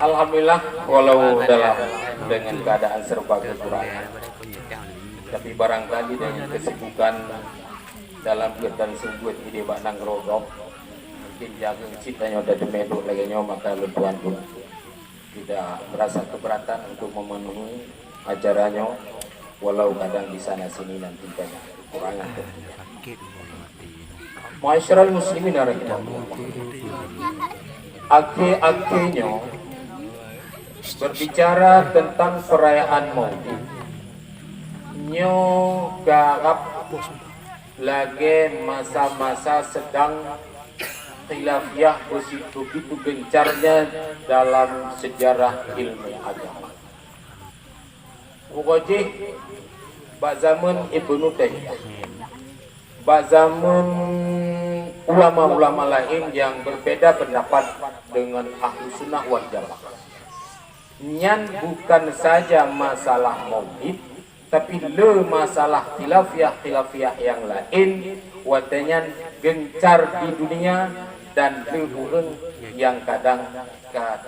Alhamdulillah, walau dalam dengan keadaan serba kekurangan, tapi barangkali dengan kesibukan dalam kegiatan sebut ide baknang rodok, mungkin jaga ciptanya udah demeduk lagi nyo, maka tuan pun tidak merasa keberatan untuk memenuhi acaranya, walau kadang di sana sini nanti banyak kekurangan tentunya. Masyarakat muslimin rahimahullah, akhir-akhirnya berbicara tentang perayaan Maulid, nyo garap lagi masa-masa sedang khilafiyah begitu gencarnya dalam sejarah ilmu agama. Pokoknya bak zaman Ibnu Taimiyah, bak zaman ulama-ulama lain yang berbeda pendapat dengan ahlu sunnah wal jamaah. Nyan bukan saja masalah maulid, tapi le masalah khilafiyah yang lain watanya gencar di dunia, dan le orang yang kadang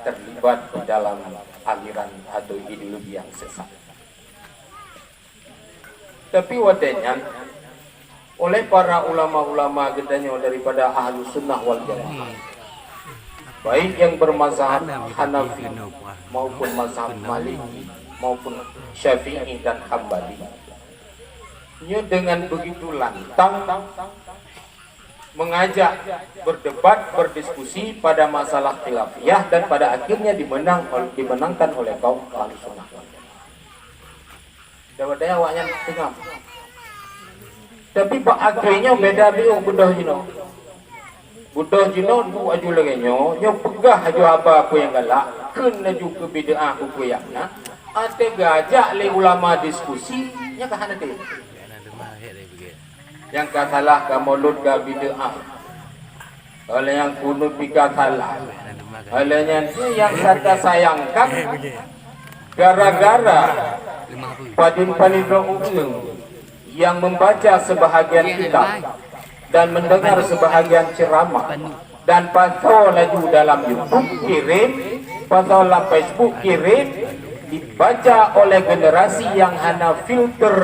terlibat di dalam aliran atau ideologi yang sesat. Tapi watanya oleh para ulama-ulama gedanya daripada ahlu sunnah wal jamaah, baik yang bermazhab Hanafi maupun mazhab Maliki maupun Syafi'i dan Hambali, ia dengan begitu lantang mengajak berdebat, berdiskusi pada masalah khilafiyah, dan pada akhirnya dimenangkan oleh kaum ahlu sunnah wal jamaah. Dawatnya awaknya tengah. Tapi pak akhirnya beda dia budak jino. Budak jino tu aju lagi nyo pegah aju apa yang galak, kena juga bid'ah aku yang nak. Ate gajak le ulama diskusi, nya kah nanti. Yang katalah ka maulud ka bid'ah. Oleh yang kunut pika salah. Olehnya yang kata sayangkan gara-gara padin-padin yang membaca sebahagian kitab dan mendengar sebahagian ceramah dan pasal laju dalam YouTube kirim, pasal dalam Facebook kirim, dibaca oleh generasi yang hanya filter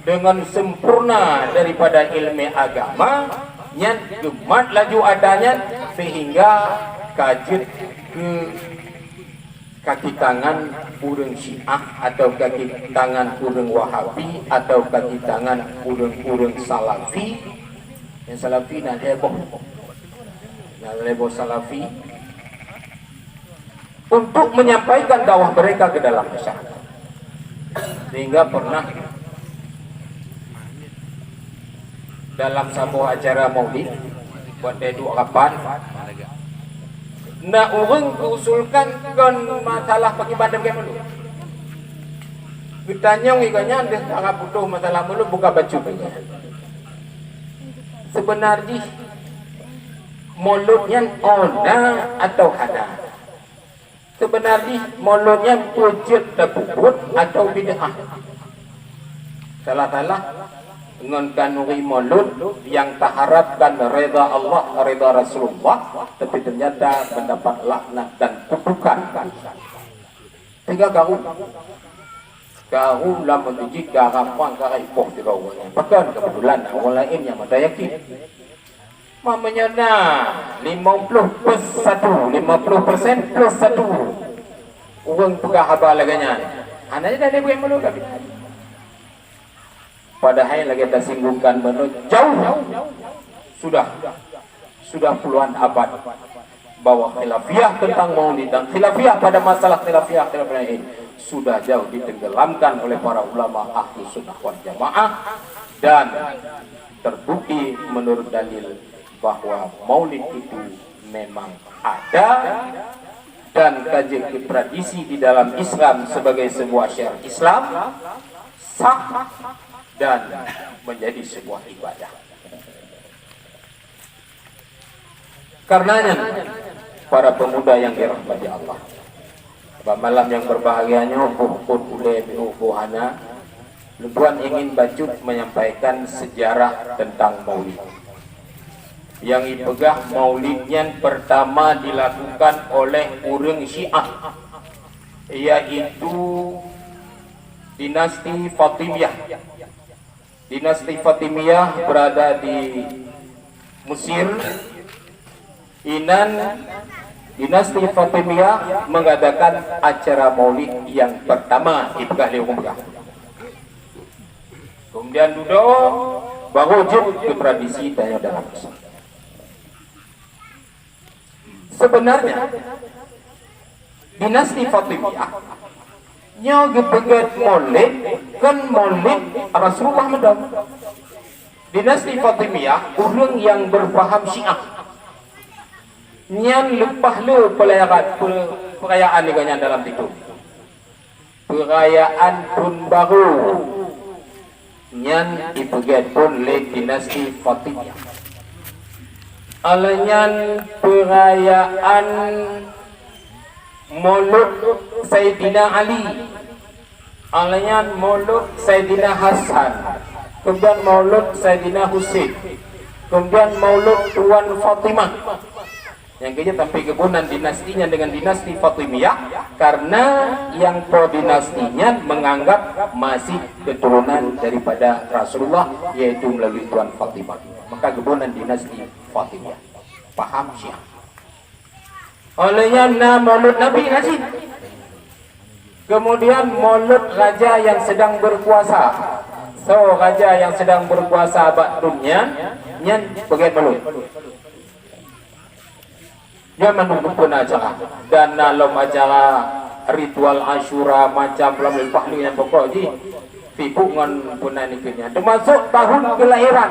dengan sempurna daripada ilmu agama, yang gemat laju adanya sehingga kajit ke kaki tangan urang Syiah atau kaki tangan urang Wahabi atau kaki tangan urang Salafi. Yang Salafi nak leboh Salafi untuk menyampaikan dakwah mereka ke dalam masyarakat. Sehingga pernah dalam sebuah acara maulid buat deduk kapan nak orang usulkan kan masalah bagi badan ke mulu. Ditanya ngiganya ada sangat butuh masalah mulu buka baju punya. Sebenarnya mulutnya ona atau hada. Sebenarnya mulutnya wujud terbubut atau bid'ah. Salah-salah dengan kanuri mulut yang terharapkan reda Allah, reda Rasulullah, tapi ternyata mendapat laknat dan kutukan. Tiga garum lah mentuju garapan garaipoh di bawahnya. Bahkan kebetulan orang lain yang ada yakin. Mamanya nah 50 plus 1, 50% plus 1. Orang pegah habal laganya. Anaknya dah lebih mulu kami. Padahal lagi kita singgungkan jauh sudah puluhan abad bahwa khilafiyah tentang maulid dan khilafiyah pada masalah khilafiyah ini sudah jauh ditenggelamkan oleh para ulama ahli sunnah wal jamaah, dan terbukti menurut dalil bahwa maulid itu memang ada dan kajian tradisi di dalam Islam sebagai sebuah syiar Islam sah dan menjadi sebuah ibadah. Karenanya para pemuda yang dirahmati Allah, pada malam yang berbahagianya buhana Lubuan ingin Bacut menyampaikan sejarah tentang maulid. yang dipegah maulidnya pertama dilakukan oleh orang Syiah, yaitu dinasti Fatimiyah. Dinasti Fatimiyah berada di Mesir. Dinasti Fatimiyah mengadakan acara maulid yang pertama dipegah oleh orang Mekah. Kemudian duduk baru ke tradisi tanya dalam Islam. Sebenarnya dinasti Fatimiyah nya gepegat maulid kan maulid Rasulullah medam. Dinasti Fatimiyah orang yang berfaham Syiah nyan lepas lu perayaan dengan dalam itu perayaan pun baru nyan ipegat pun le dinasti Fatimiyah. Alanyan perayaan Maulud Sayyidina Ali, alanyan Maulud Sayyidina Hasan, kemudian Maulud Sayyidina Husain, kemudian Maulud Tuan Fatimah. Yang kejadian tapi kebunan dinastinya dengan dinasti Fatimiyah karena yang pro dinastinya menganggap masih keturunan daripada Rasulullah, yaitu melalui Tuan Fatimah. Maka kebunan dinasti Fatimiyah. Paham Syiah. Olehnya Maulud Nabi Nabi. Kemudian Maulud raja yang sedang berkuasa. So raja yang sedang berkuasa abad dunia nyan bagai maulud. Dia menunggu pun acara dan dalam acara ritual Asyura macam melalui pahlu yang pokok ji sibuk dengan punan ikutnya termasuk tahun kelahiran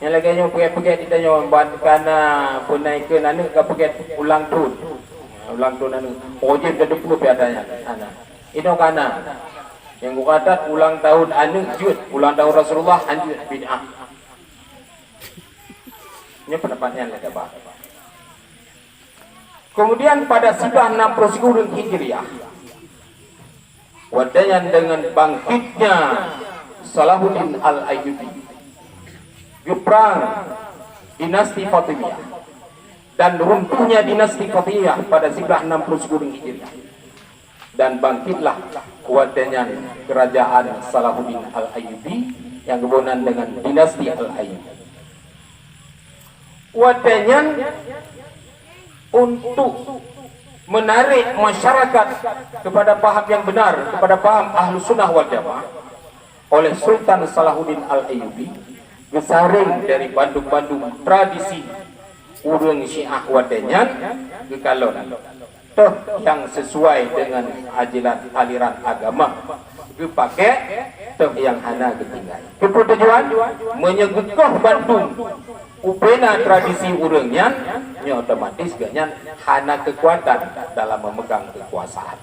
yang lagi yang pergi ditanya karena punan ikut anak ke pergi ulang tahun anak ojek ke 20 piadanya anak itu karena yang kata ulang tahun anak jud ulang tahun Rasulullah anjut bid'ah. Ini pendapatnya ada apa? Kemudian pada Sidah 60 Hijriah, wadahnya dengan bangkitnya Salahuddin Al-Ayyubi, geprang dinasti Fatimiyah dan runtuhnya dinasti Fatimiyah pada Sidah 60 Hijriah, dan bangkitlah wadahnya kerajaan Salahuddin Al-Ayyubi yang kebunan dengan dinasti Al-Ayyubi. Wadahnya untuk menarik masyarakat kepada paham yang benar, kepada paham Ahlus Sunnah wal Jamaah oleh Sultan Salahuddin Al-Ayyubi, gesaring dari Bandung-Bandung tradisi urang Syiah wadenya ke kalon toh yang sesuai dengan ajaran aliran agama dipakai toh yang hana ketinggal ketujuan menyegukoh Bandung upena tradisi urangnya nya otomatis ganyan hana kekuatan dalam memegang kekuasaan.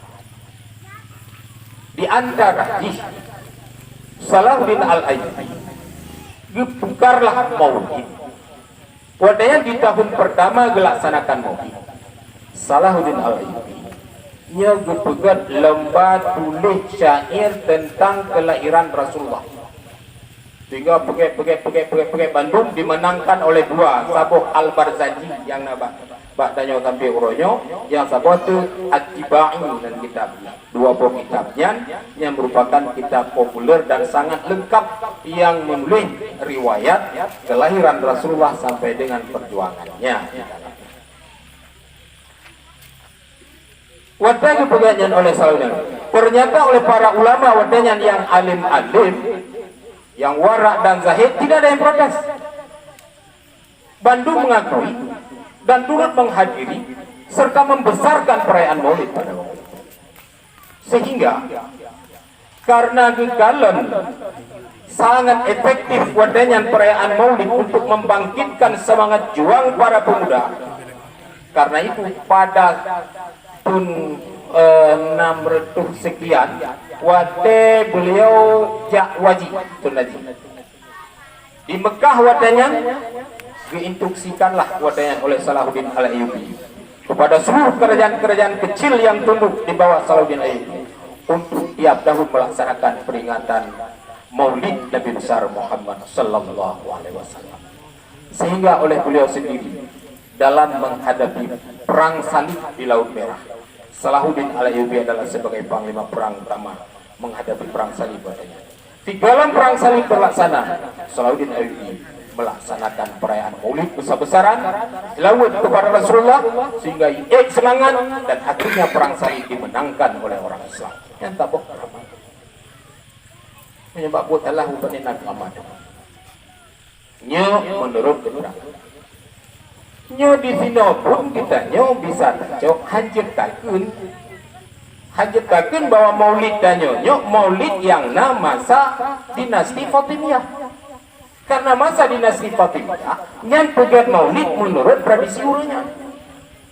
Di antara Salahuddin Al-Ayyubi gepukarlah maulid. Wadahnya di tahun pertama gelaksanakan maulid, Salahuddin Al-Ayyubi nya gepegat lomba tulis syair tentang kelahiran Rasulullah. Sehingga pakai Bandung dimenangkan oleh dua Sabuh Al-Barzanji yang nabak tanya sampai uronyo yang Sabuh itu At-Tibai dan kitabnya. Dua buah kitabnya yang merupakan kitab populer dan sangat lengkap yang menulis riwayat kelahiran Rasulullah sampai dengan perjuangannya. Wadahnya pegangan oleh Salahuddin. Ternyata oleh para ulama wadahnya yang alim-alim, yang warak dan zahid, tidak ada yang protes. Bandung mengakui dan turut menghadiri serta membesarkan perayaan maulid pada waktu itu. Sehingga karena gegalan sangat efektif wadahnya perayaan maulid untuk membangkitkan semangat juang para pemuda. Karena itu pada tahun 600 sekian wate beliau jak wajib tunaji di Mekah wadahnya diinstruksikanlah wadahnya oleh Salahuddin Al-Ayyubi kepada seluruh kerajaan-kerajaan kecil yang tunduk di bawah Salahuddin Al-Ayyubi untuk tiap tahun melaksanakan peringatan Maulid Nabi besar Muhammad sallallahu alaihi wasallam. sehingga oleh beliau sendiri dalam menghadapi perang salib di Laut Merah, Salahuddin Al-Ayyubi adalah sebagai panglima perang utama menghadapi perang salib katanya. Di dalam perang salib terlaksana, Salahuddin Al-Ayyubi melaksanakan perayaan Maulid besar-besaran, selawat kepada Rasulullah sehingga semangat, dan akhirnya perang salib dimenangkan oleh orang Islam. Yang tak boleh menyebab buatlah hubungan Nabi Muhammad. Nyo menurut keterangan. Nyo di sini pun kita nyo bisa tajuk hajatakan bahwa Maulid dan nyo Maulid yang nama masa dinasti Fatimiyah. Karena masa dinasti Fatimiyah yang pegang Maulid menurut tradisi urutnya.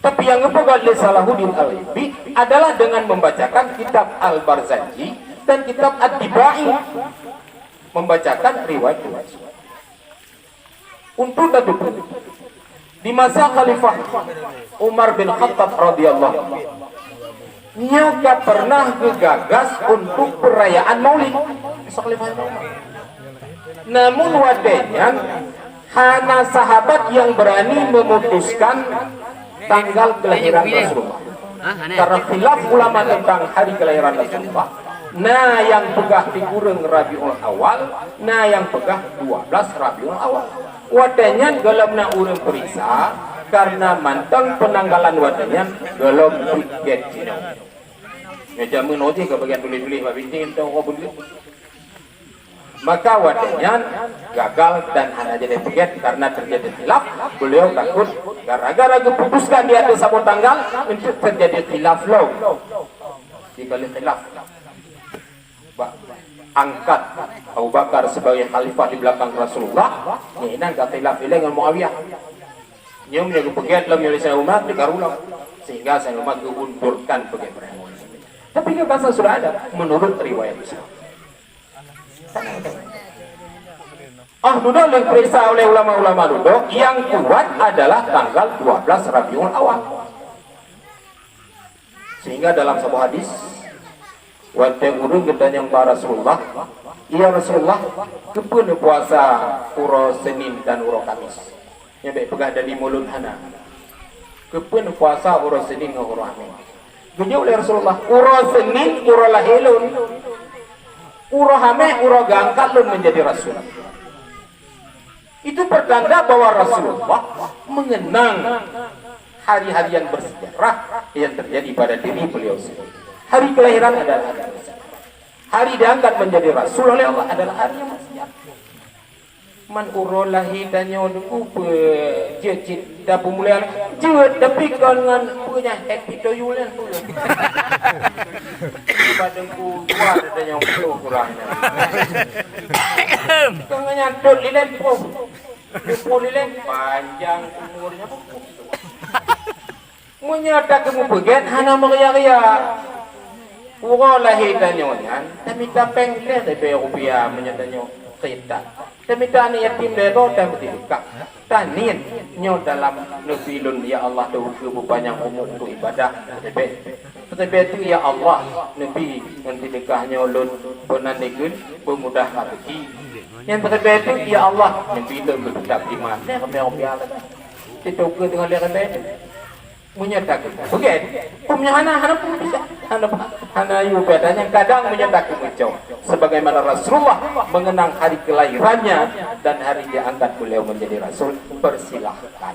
Tapi yang ngepegang oleh Salahuddin Al-Ayyubi adalah dengan membacakan kitab Al-Barzanji dan kitab Ad-Dibai, membacakan riwayat-riwayat. Untuk itu di masa Khalifah Umar bin Khattab radhiyallahu anhu, dia tak pernah gegagas untuk perayaan Maulid. Namun wadahnya hanya sahabat yang berani memutuskan tanggal kelahiran Rasulullah. Karena khilaf ulama tentang hari kelahiran Rasulullah. Nah yang pegah digurung Rabiul Awal, nah yang pegah 12 Rabiul Awal. Wadahnya gelamna urang perisa karena mantang penanggalan wadahnya gelam tiket Cina. Meja menoji ke bagian tulis-tulis babinting tentang apa. Maka wadahnya gagal dan hanya jadi tiket karena terjadi khilaf. Beliau takut gara-gara keputuskan di atas satu tanggal untuk terjadi khilaf low. Dibalik khilaf, angkat Abu Bakar sebagai khalifah di belakang Rasulullah. Ini nggak khilaf dengan Muawiyah. Nyom yang kepegiat dalam Malaysia umat dikarulang sehingga saya umat diundurkan pergi mereka. Tapi kebasan sudah ada menurut riwayat Islam. Duduk yang periksa oleh ulama-ulama duduk yang kuat adalah tanggal 12 Rabiul Awal. Sehingga dalam sebuah hadis waktu urung ketanya kepada Rasulullah, ya Rasulullah, kepun puasa uro Senin dan uro Kamis. Yang baik pegah dari mulut hana. Kepun puasa uro Senin dan uro Kamis. Beliau oleh Rasulullah, uro Senin, uro lahilun, uro Hameh, uro gangkat lun menjadi Rasul. Itu pertanda bahwa Rasulullah mengenang hari-hari yang bersejarah yang terjadi pada diri beliau sendiri. Hari kelahiran adalah hari bersejarah. Hari diangkat menjadi Rasul oleh Allah adalah hari yang bersejarah. Man uro lahir dan nyoduku jejit dah pemulihan jejit tapi dengan punya happy to you lan pula. Badanku kuat ada yang perlu kurangnya. Tangannya dot lilen pun. Lilen panjang umurnya pun. Menyata kamu begitu hana meria-ria. Uro lahir dan nyonya tapi tapeng dia tapi rupiah menyatanya kita. Demikian yatim lelo dan bertiduka. Tanin nyo dalam nebilun ya Allah tu kebanyak umur untuk ibadah. Tetapi itu ya Allah nabi nanti dekahnya lun penandigun bermudah rezeki. Yang tetapi itu ya Allah nabi lun berbudak iman. Dia kemau biasa. Itu ke dengan dia kata menyatakan. Begitu. Punya hana pun bisa. Hana yu bedanya kadang menyatakan macam sebagaimana Rasulullah mengenang hari kelahirannya dan hari diangkat beliau menjadi Rasul, persilahkan.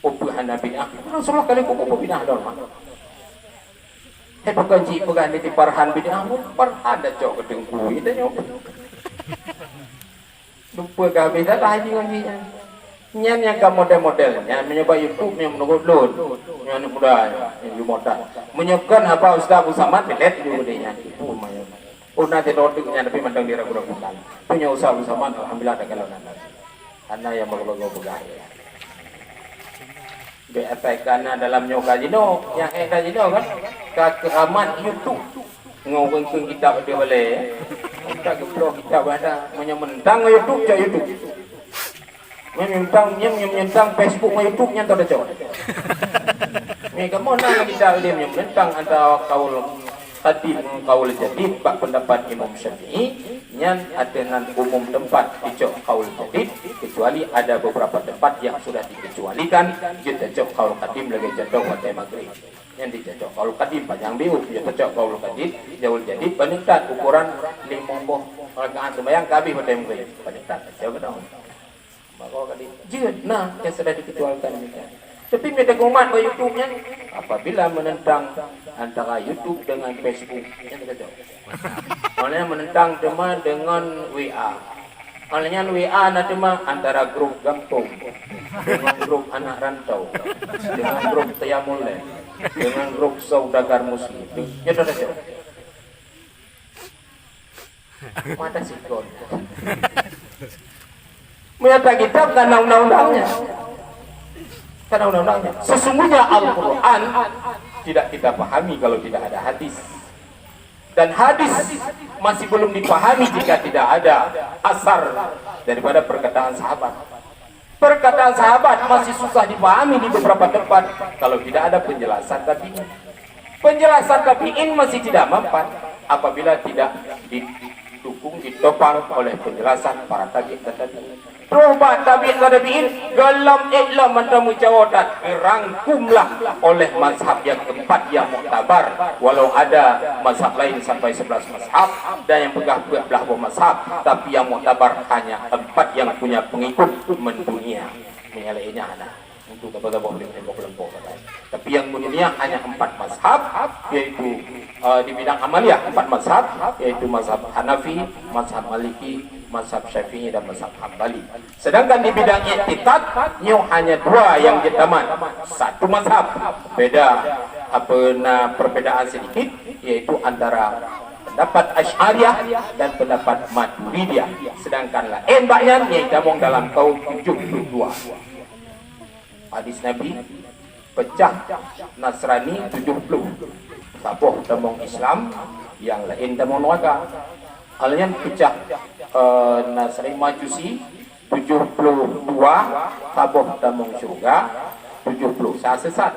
Ubuhan Nabi Rasulullah kali kuku binah normal. Bukan ji bukan di parhan binah parhan dah cok kedengku itu nyok. Lupa kami dah lagi nganjinya. Nyan yang ke model-modelnya mencoba YouTube yang menurut load yang muda yang modal menyekan apa Ustaz Abu Samad pelet juga dia itu lumayan nanti rodiknya tapi mandang diragu-ragukan punya Ustaz Abu Samad alhamdulillah ada kalau karena yang berlogo pegang BFI karena dalam nyoka jino yang jino kan kekeraman YouTube ngaweng kita dia boleh kita geblok kita ada menyementang YouTube cak YouTube menyentang Facebook sama YouTube nya tak ada cowok. Mereka mana lagi dah dia menyentang antara kaul qadim kaul jadid pak pendapat Imam Syafi'i Yang dengan umum tempat dicok kaul jadid, kecuali ada beberapa tempat yang sudah dikecualikan, kita cok kaul kadim lagi jatuh watai maghrib. Yang dicocok kaul kadim panjang biu, kita cok kaul kadim jauh jadid peningkat ukuran 50 rakaat sembahyang kabeh watai maghrib. Peningkat jauh ke daun. Maka kadim jid nah yang sudah dikecualikan ini. Tapi mereka umat pada YouTube-nya apabila menentang antara YouTube dengan Facebook, yang kita jawab. Olehnya menentang cuma dengan WA. Olehnya WA nanti mah antara grup kampung dengan grup anak rantau, dengan grup Tayamule, dengan grup saudagar muslim. Ya sudah jawab. Mata sikon. Menyata kitab karena undang-undangnya. Karena undang-undangnya. Sesungguhnya Al-Quran tidak kita pahami kalau tidak ada hadis. Dan hadis masih belum dipahami jika tidak ada asar daripada perkataan sahabat. Perkataan sahabat masih susah dipahami di beberapa tempat kalau tidak ada penjelasan tabi'in. Penjelasan tabi'in masih tidak mempan apabila tidak didukung, ditopang oleh penjelasan para tabi'in dan tabi'in. Perubahan tabi'in dalam iklam mantamu jawadat dirangkumlah oleh mazhab yang keempat yang muktabar, walau ada mazhab lain sampai 11 mazhab dan yang belah mazhab, tapi yang muktabar hanya 4 yang punya pengikut mendunia. Ini lainnya ada untuk kepada boleh kelompok. Tapi yang mendunia hanya 4 mazhab, yaitu di bidang amalia 4 mazhab, yaitu mazhab Hanafi, mazhab Maliki, mazhab Syafi'i dan mazhab Hambali. Sedangkan di bidang i'tiqad hanya 2 yang ditaman. Satu mazhab beda perbedaan sedikit, yaitu antara pendapat Asy'ariyah dan pendapat Maturidiyah. Sedangkan lain banyak yang damong dalam kaum 72. Hadis Nabi pecah Nasrani 70. Sabuh damong Islam, yang lain damong neraka. Halnya pecah Nasrani Majusi 72, sabuh damong syurga 70 sesat.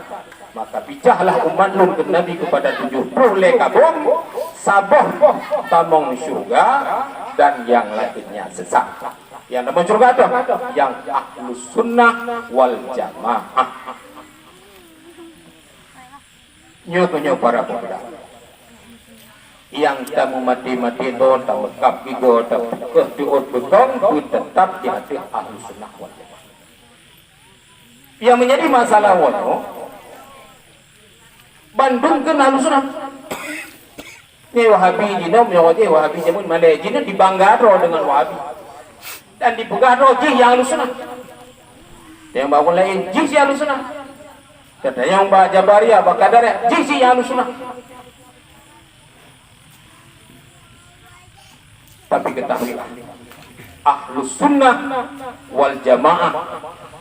Maka pecahlah umat Nuh ke Nabi kepada 70 lekabung, sabuh damong syurga dan yang lainnya sesat. Yang damong syurga itu yang ahlus sunnah wal jamaah. Nyo para pemuda yang tamu mati-mati itu tamu kap gigo tamu diut bekong pun tetap di hati ahlus sunnah wal jamaah. Yang menjadi masalah wono Bandung kan ahlus sunnah. Ni Wahabi jinom yang Wahabi jamun Malaysia jinom dibanggaro dengan Wahabi dan dibanggaro jih yang ahlus sunnah. Yang bangun lain jih si ahlus sunnah. Kata yang Jabariyah, Qadariyah, jih si ahlus sunnah. Tapi ketahuilah, ahlus sunnah wal jamaah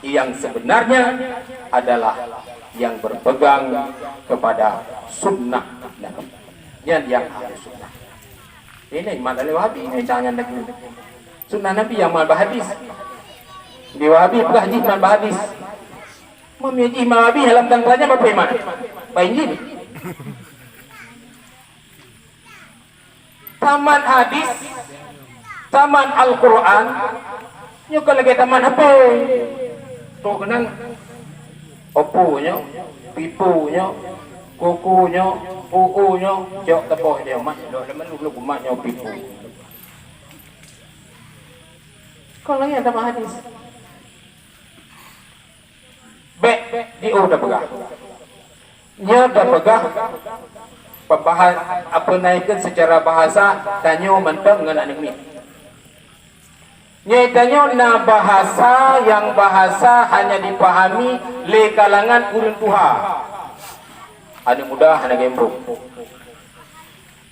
yang sebenarnya adalah yang berpegang kepada sunnah Nabi. Yang ahlus sunnah. Ini madali Wahabi ini jangan lagi. Sunnah Nabi yang mal hadis. Di Wahabi pula hadis mal hadis. Memiliki Wahabi dalam tanggalnya apa iman? Baik ini. Taman hadis, taman Al-Quran, nyo kalau lagi taman apa? Tuh kenang opunya, pipunya, kukunya, uunya, jok tepoh dia mak, lo lemen lu maknya pipu. Kalau yang taman hadis, di udah pegah, nyo dah pegah. Pembahas apa naikkan secara bahasa tanyo mentang dengan anak nyatanya na bahasa yang bahasa hanya dipahami le kalangan urun tuha anak muda anak gembrong.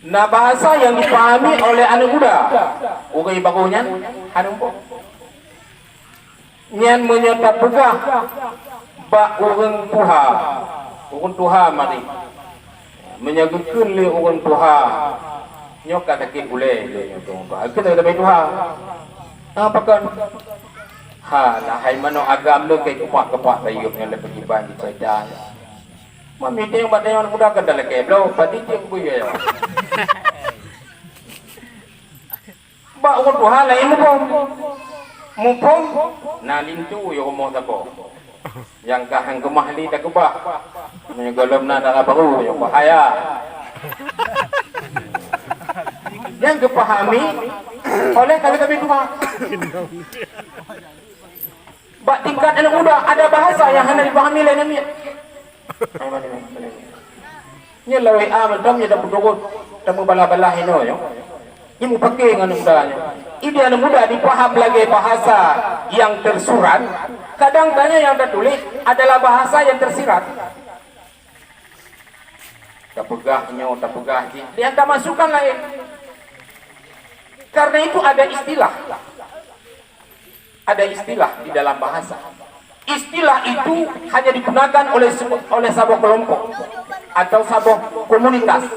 Na bahasa yang dipahami oleh anak muda ugai bagunya anak muda nyan menyata pegah ba urun tuha mari menyagukun le urun tuha nyok kata ke boleh le kita ada tuha apa kan nah hai mano agam lu kay kupak-kupak tayo ng lapagiban di China mamite yung batay yung muda ka dalake bro pati yung buya yo Ba ko tuha lain mo mumpung nalintu yo mo sa ko. Yang kahang kumahli ta ko ba. May golom na nakabaru yo bahaya. Yang kepahami oleh kami dua. Ba tingkat anak muda ada bahasa yang hanya dipahami lain ni. Nya lawi amal dam nya dapat dogon temu bala-bala hino yo. Imu pakai dengan mudanya. Ide anak muda dipaham lagi bahasa yang tersurat. Kadang tanya yang tertulis adalah bahasa yang tersirat. Tapegahnya, tapegah dia tak masukkan lain. Karena itu ada istilah. Ada istilah di dalam bahasa. Istilah itu hanya digunakan oleh sebuah kelompok atau sebuah komunitas.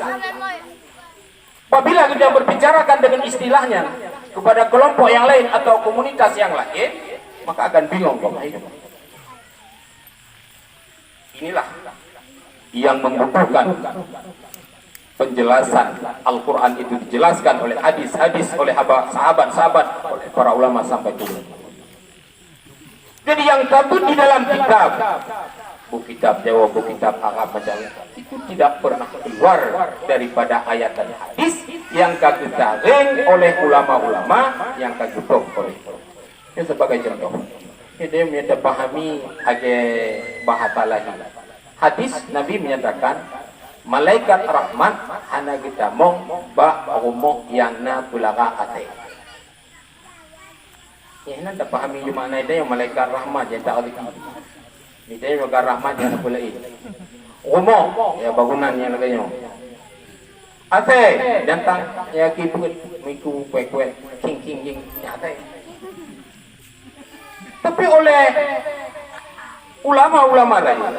Apabila kita berbicarakan dengan istilahnya kepada kelompok yang lain atau komunitas yang lain, maka akan bingung bapak itu. Inilah yang membutuhkan penjelasan Al-Quran itu dijelaskan oleh hadis-hadis, oleh sahabat-sahabat, oleh para ulama sampai turun. Jadi yang kabut di dalam kitab, buku kitab Jawa, buku kitab Arab macam itu tidak pernah keluar daripada ayat dan hadis yang kagutaring oleh ulama-ulama yang kagutok oleh. Ini sebagai contoh. Ini dia pahami agak bahasa lain. Hadis Nabi menyatakan malaikat rahmat hana kita mong ba umum yang na pulaga ate. Ya nanda pahami yung makna ito yung malaikat rahmat yang tak ada. Ito yung malaikat rahmat yang nak pulai. Umum ya bangunan yang lagi nyo. Ate datang ya kibut miku kue king ate. Tapi oleh ulama-ulama lain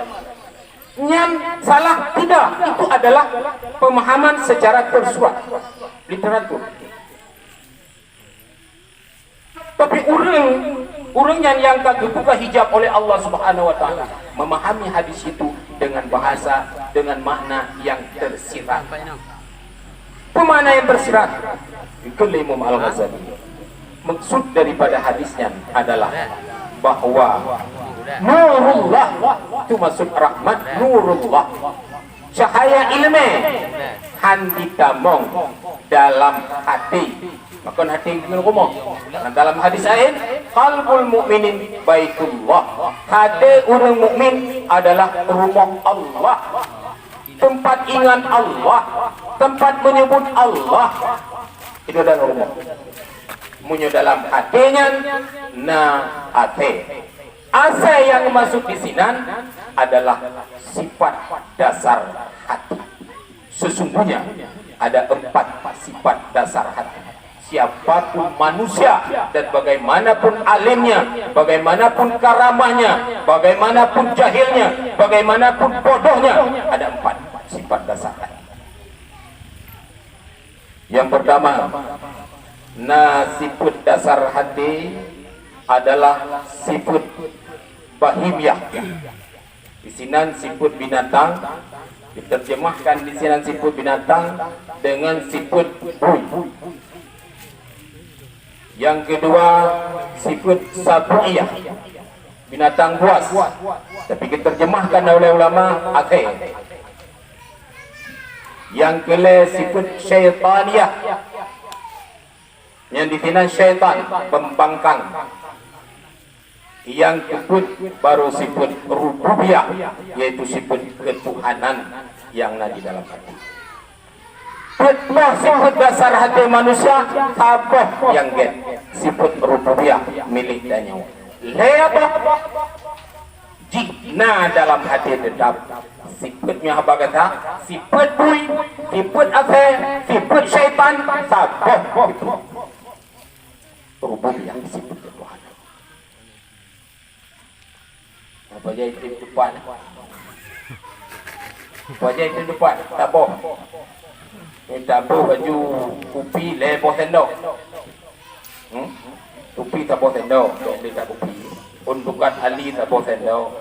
yang salah tidak, itu adalah pemahaman secara tersurat literatur. Tapi orang yang dibuka hijab oleh Allah Subhanahu wa taala memahami hadis itu dengan bahasa, dengan makna yang tersirat. Pemana yang tersirat? Itu Imam Al-Ghazali. Maksud daripada hadisnya adalah bahwa nurullah itu maksud rahmat, nurullah cahaya ilmu handitamong dalam hati. Maka hati kita ngomong dalam hadis lain, qalbul mu'minin baitullah, hati orang mukmin adalah rumah Allah, tempat ingat Allah, tempat menyebut Allah. Itu adalah rumah munyo dalam hatinya na ate. Asa yang masuk di sini adalah sifat dasar hati. Sesungguhnya ada 4 sifat dasar hati. Siapapun manusia dan bagaimanapun alimnya, bagaimanapun karamahnya, bagaimanapun jahilnya, bagaimanapun bodohnya, ada 4 sifat dasar hati. Yang pertama, sifat dasar hati adalah sifat bahimiyah. Di sini sifat binatang diterjemahkan di sini sifat binatang dengan sifat bui. Yang kedua sifat sabuiyah, binatang buas, tapi diterjemahkan oleh ulama akhir. Yang kelima sifat syaitaniyah, yang di sini syaitan pembangkang. Yang kedua baru sifat rububiyah, yaitu sifat ketuhanan yang ada di dalam hati. Betul sifat dasar hati manusia apa yang sifat rububiyah milik dan nyawa. Lihat jika dalam hati tetap sifatnya apa kata? Sifat bui, sifat apa? Sifat syaitan sabah itu. Rububiyah sifat Tuhan. Apa jadi itu depan? Apa jadi itu depan? Tak boh. Tak boh baju kopi lepo sendok. Kopi tak boh sendok, dia tak kopi. Untukan ali tak boh sendok.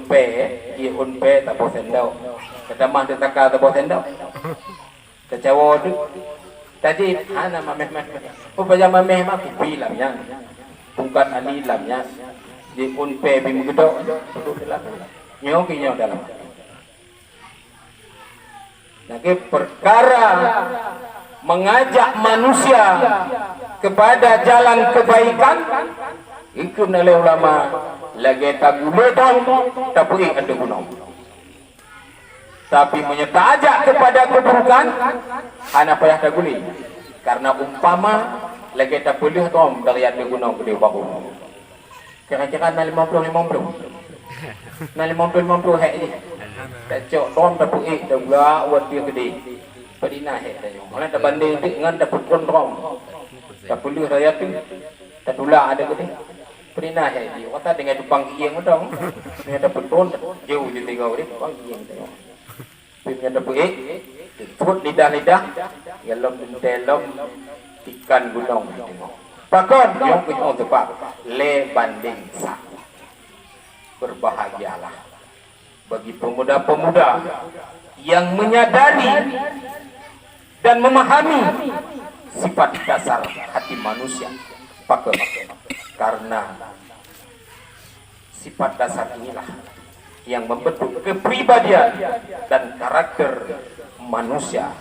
Pe, tak boh sendok. Ketamah tetaka tak boh sendok. Kecewa tu. Tadi ana mameh mameh. Oh baca mameh mah kupi lamnya. Bukan ani lamnya. Di pun pe bim gedok duduk dalam. Nyoki dalam. Lagi perkara mengajak manusia kepada jalan kebaikan ikut oleh ulama lagi tak guna tak pergi ada guna. Tapi menyertajak kepada keburukan anak payah tak guna karena umpama lagi tak boleh tom dari ada guna gede baru kira-kira na 50 na 50 hek ni tak cok tom tak pergi tak gula buat dia gede padina hek tak mana tak banding dengan dapat kontrol tak boleh raya tu tak tulah ada gede padina hek dia kata dengan tupang kieng dong dia dapat ton jauh je tengok dia tupang kieng tengok punya dapat turut lidah-lidah dalam dalam ikan gunung tengok pakon yang punya tempat le banding sak berbahagialah bagi pemuda-pemuda yang menyadari dan memahami sifat dasar hati manusia pakon karena sifat dasar inilah yang membentuk kepribadian dan karakter manusia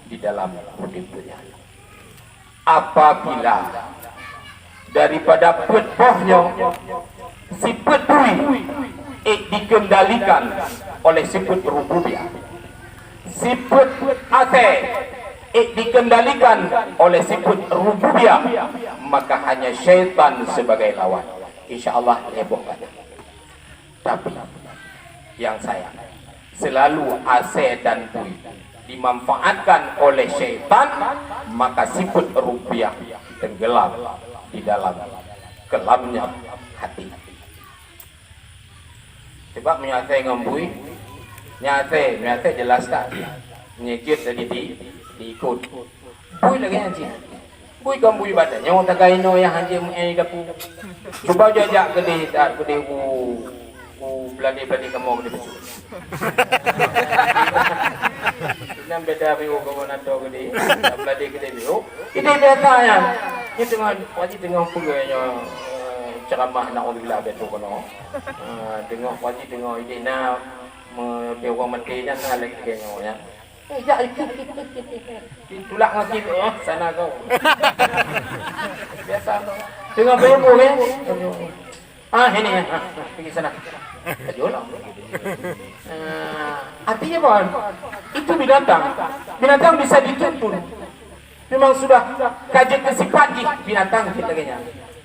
di dalam hidupnya. Apabila daripada petpohnya si petui dikendalikan oleh sifat rububiyah, sifat ate dikendalikan oleh sifat rububiyah, maka hanya syaitan sebagai lawan. Insyaallah hebohkan. Tapi yang saya selalu ase dan bui dimanfaatkan oleh syaitan, maka sifat rububiyah tenggelam di dalam kelamnya hati. Sebab menyate ngembui, nyate jelas tak? Nyekit tadi diikut. Bui lagi anjing. Bui gambui badan. Yang tak kaino yang anjing ini dapu. Cuba jajak gede beladi kamu gede betul. Nam beda biu kamu nato gede, beladi gede biu. Ini data yang kita tengah pulangnya ceramah nak ulah betul kono. Tengok wajib tengok ini nak bewa mati dan lagi kayaknya. Ya ditulak lagi sana kau. Biasa tu. Tengok bewa kan. Ini pergi sana. Ajolah. Artinya apa? Itu binatang bisa dituntun. Memang sudah kaji kesifat binatang kita kayaknya.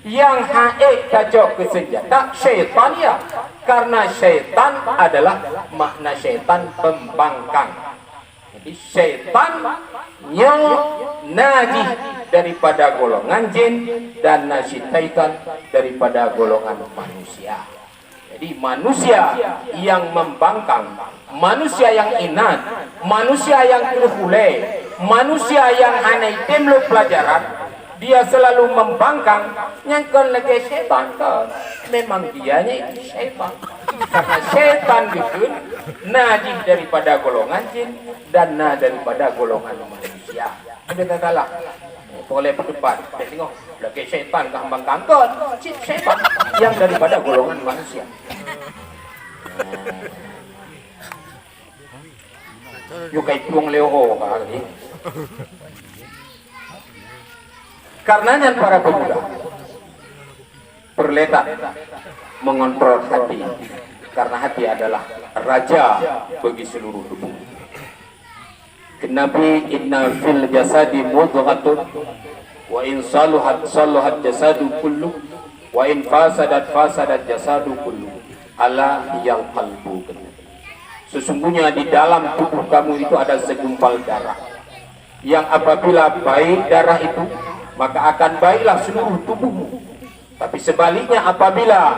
Yang haik kacau ke senjata syaitan ya, karena syaitan adalah makna syaitan pembangkang. Jadi syaitan yang najis daripada golongan jin dan nasyaitan daripada golongan manusia. Jadi manusia yang membangkang, manusia yang inat, manusia yang terhule, manusia yang aneh temlo pelajaran, dia selalu membangkang, nyangkon lagi syaitan kan. Memang dianya itu syaitan. Karena syaitan itu najis daripada golongan jin dan daripada golongan manusia. Ada katalah. Boleh berdebat. Kita tengok lagi syaitan ke membangkang kan. Syaitan yang daripada golongan manusia. Yuk kayak tuang leho kali. Karenanya para pemuda berletak mengontrol hati, karena hati adalah raja bagi seluruh tubuh. Nabi inna fil jasadi mudghatun wa in saluhat jasadu kullu wa in fasadat jasadu kullu ala yang qalbu. Sesungguhnya di dalam tubuh kamu itu ada segumpal darah yang apabila baik darah itu maka akan baiklah seluruh tubuhmu. Tapi sebaliknya apabila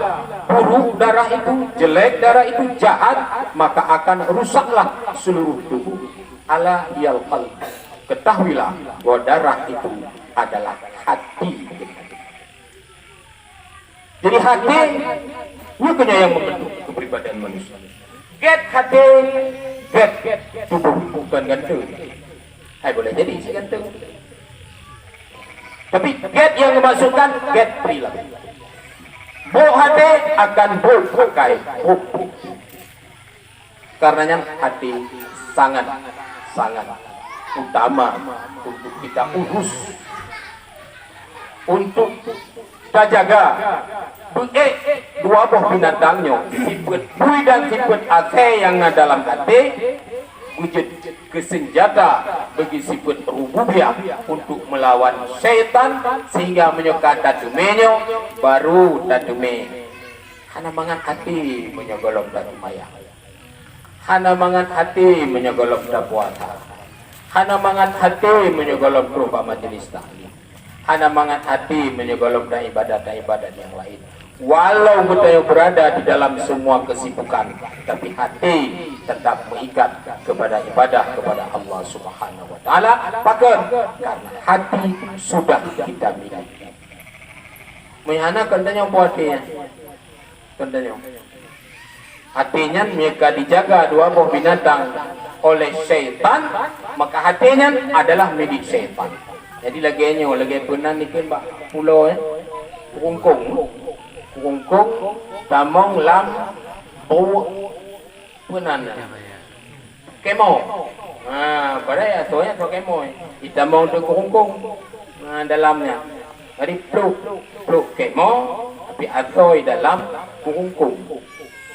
buruk darah itu, jelek darah itu, jahat, maka akan rusaklah seluruh tubuh. Ala yal qalb. Ketahuilah bahwa darah itu adalah hati. Jadi hati bukannya yang membentuk kepribadian manusia. Get hati, get tubuh bukan gantung. Boleh jadi si gantung. Tapi get yang memasukkan get perilaku. Bo hati akan bo pakai. Karenanya hati sangat utama untuk kita urus, untuk kita jaga. Dua buah binatangnya, sifat bui dan sifat ake yang dalam hati, wujud kesenjata bagi sifat rububiyah untuk melawan syaitan sehingga menyuka datumenya baru datume. Hana mangan hati menyogolong datumaya. Hana mangan hati menyogolong puasa. Hana mangan hati menyogolong berupa majelis taklim. Hana mangan hati menyogolong ibadat yang lain. Walau kita berada di dalam semua kesibukan, tapi hati tetap mengikat kepada ibadah kepada Allah Subhanahu wa taala. Karena hati sudah kita miliki. Mehana kandanya buatnya. Kandanya. Hatinya mereka dijaga dua buah binatang oleh syaitan, maka hatinya adalah milik syaitan. Jadi lagi pernah nikin bak pulau Kungkung, tamong, lam, punan, kemo. Pada ya, soalnya so kemo. Itamong tu kungkung dalamnya. Jadi pluk kemo, tapi asoy dalam kungkung.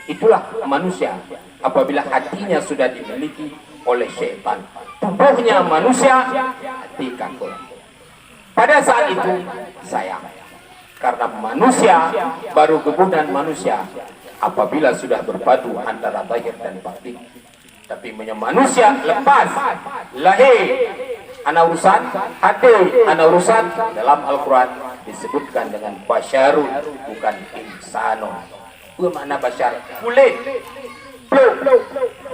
Itulah manusia. Apabila hatinya sudah dimiliki oleh syaitan, tubuhnya manusia, hati kangkung. Pada saat itu sayang. Karena manusia baru kebunan manusia apabila sudah berpadu antara zahir dan batin. Tapi manusia lepas lahir anak urusan, hati anak urusan, dalam Al-Quran disebutkan dengan basyarun, bukan insanon. Apa makna basyar? Kulit,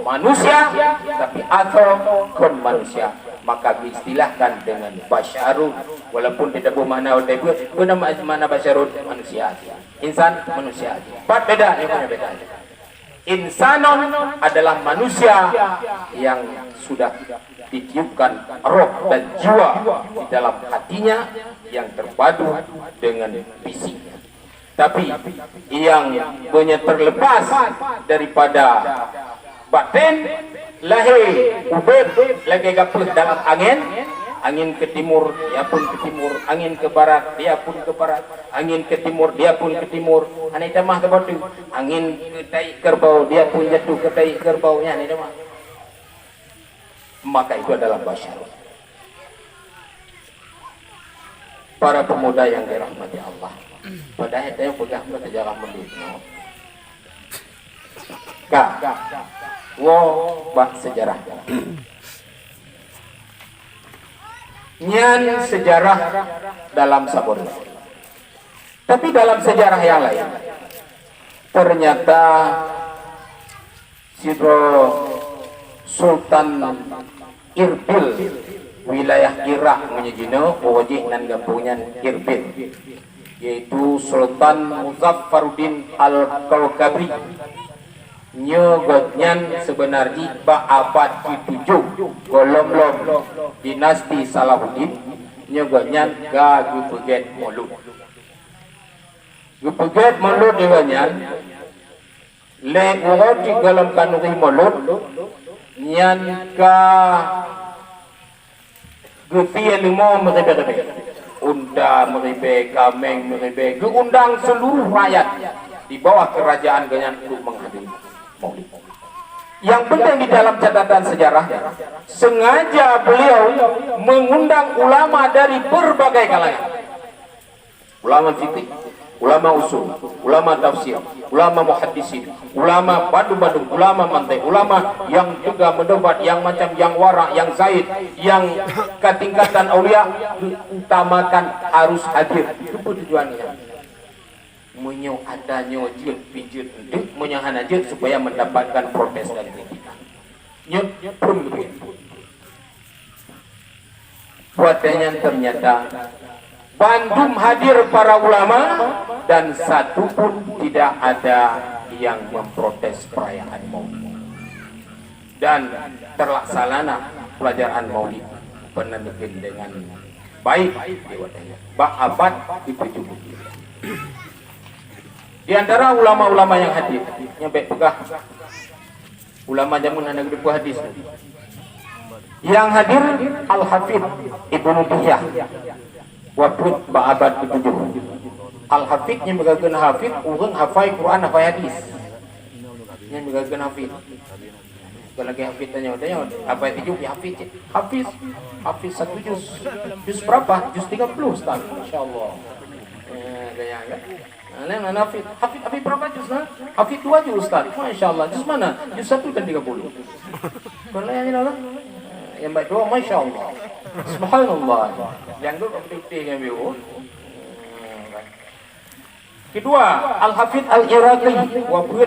manusia, tapi atau kon manusia. Maka diistilahkan dengan basyarun, walaupun tidak bermakna tersebut, guna makna basyarun manusia, insan manusia. Empat beda, yang punya beda. Insanon adalah manusia yang sudah ditiupkan roh dan jiwa di dalam hatinya yang terpadu dengan fisiknya. Tapi yang punya terlepas daripada batin, lahir ubed lagi gapus dalam angin ke timur dia pun ke timur, angin ke barat dia pun ke barat, angin ke timur dia pun ke timur. Anai tamah ke batu, angin ke tai kerbau dia pun jatuh ke tai kerbaunya. Anai tamah. Maka itu adalah basyar. Para pemuda yang dirahmati Allah, padahal itu yang pegang sejarah mendunia. Bak sejarah. Nyan sejarah dalam sabun. Tapi dalam sejarah yang lain, ternyata Sidro Sultan Irbil wilayah Irak menyejino wajih nan gampungnya Irbil, yaitu Sultan Muzaffaruddin Al-Kalkabri. Nyogotnyan sebenarnya abad ke-7 golom-lom dinasti Salahuddin. Nyogotnyan ga gupeget molud dewanyan le urot di dalam kanuri molud nyan ka gufiya limo meribe unda meribe kameng meribe geundang seluruh rakyat di bawah kerajaan ganyan untuk menghadiri maulid. Yang penting di dalam catatan sejarah, sengaja beliau mengundang ulama dari berbagai kalangan. Ulama fikih, ulama usul, ulama tafsir, ulama muhaddisin, ulama Bandung-Bandung, ulama mantai, ulama yang juga mendebat, yang macam yang wara, yang zaid, yang ketingkatan aulia, utamakan harus hadir. Itu tujuannya. Menyo adanya jut pijut untuk menyahan aja supaya mendapatkan protes dan kritikan. Nyut pun begitu. Buatnya ternyata Bandung hadir para ulama dan satu pun tidak ada yang memprotes perayaan Maulid. Dan terlaksana pelajaran Maulid penuh dengan baik diwadanya abad dipujuk. Di antara ulama-ulama yang hadir nyampe pegah ulama zaman anak depu hadis yang hadir Al-Hafidh Ibnu Diyah wabud abad dipujuk. Al-Hafidh yang megakeun hafid urang hafai Quran hafai hadis yang megakeun hafid. Kalau lagi hafid tanya apa itu ya hafiz 1 juz berapa? Juz 30 Ustaz. Masyaallah. Gaya kan? Nah, hafid berapa juz lah? Hafid 2 juz Ustaz. Masyaallah. Juz mana? Juz 1 kan 30. Kalau yang ini lah. Yang baik doa masyaallah. Subhanallah. Yang tu betul-betul yang biru. Kedua, Al-Hafidh Al-Iraqi wabud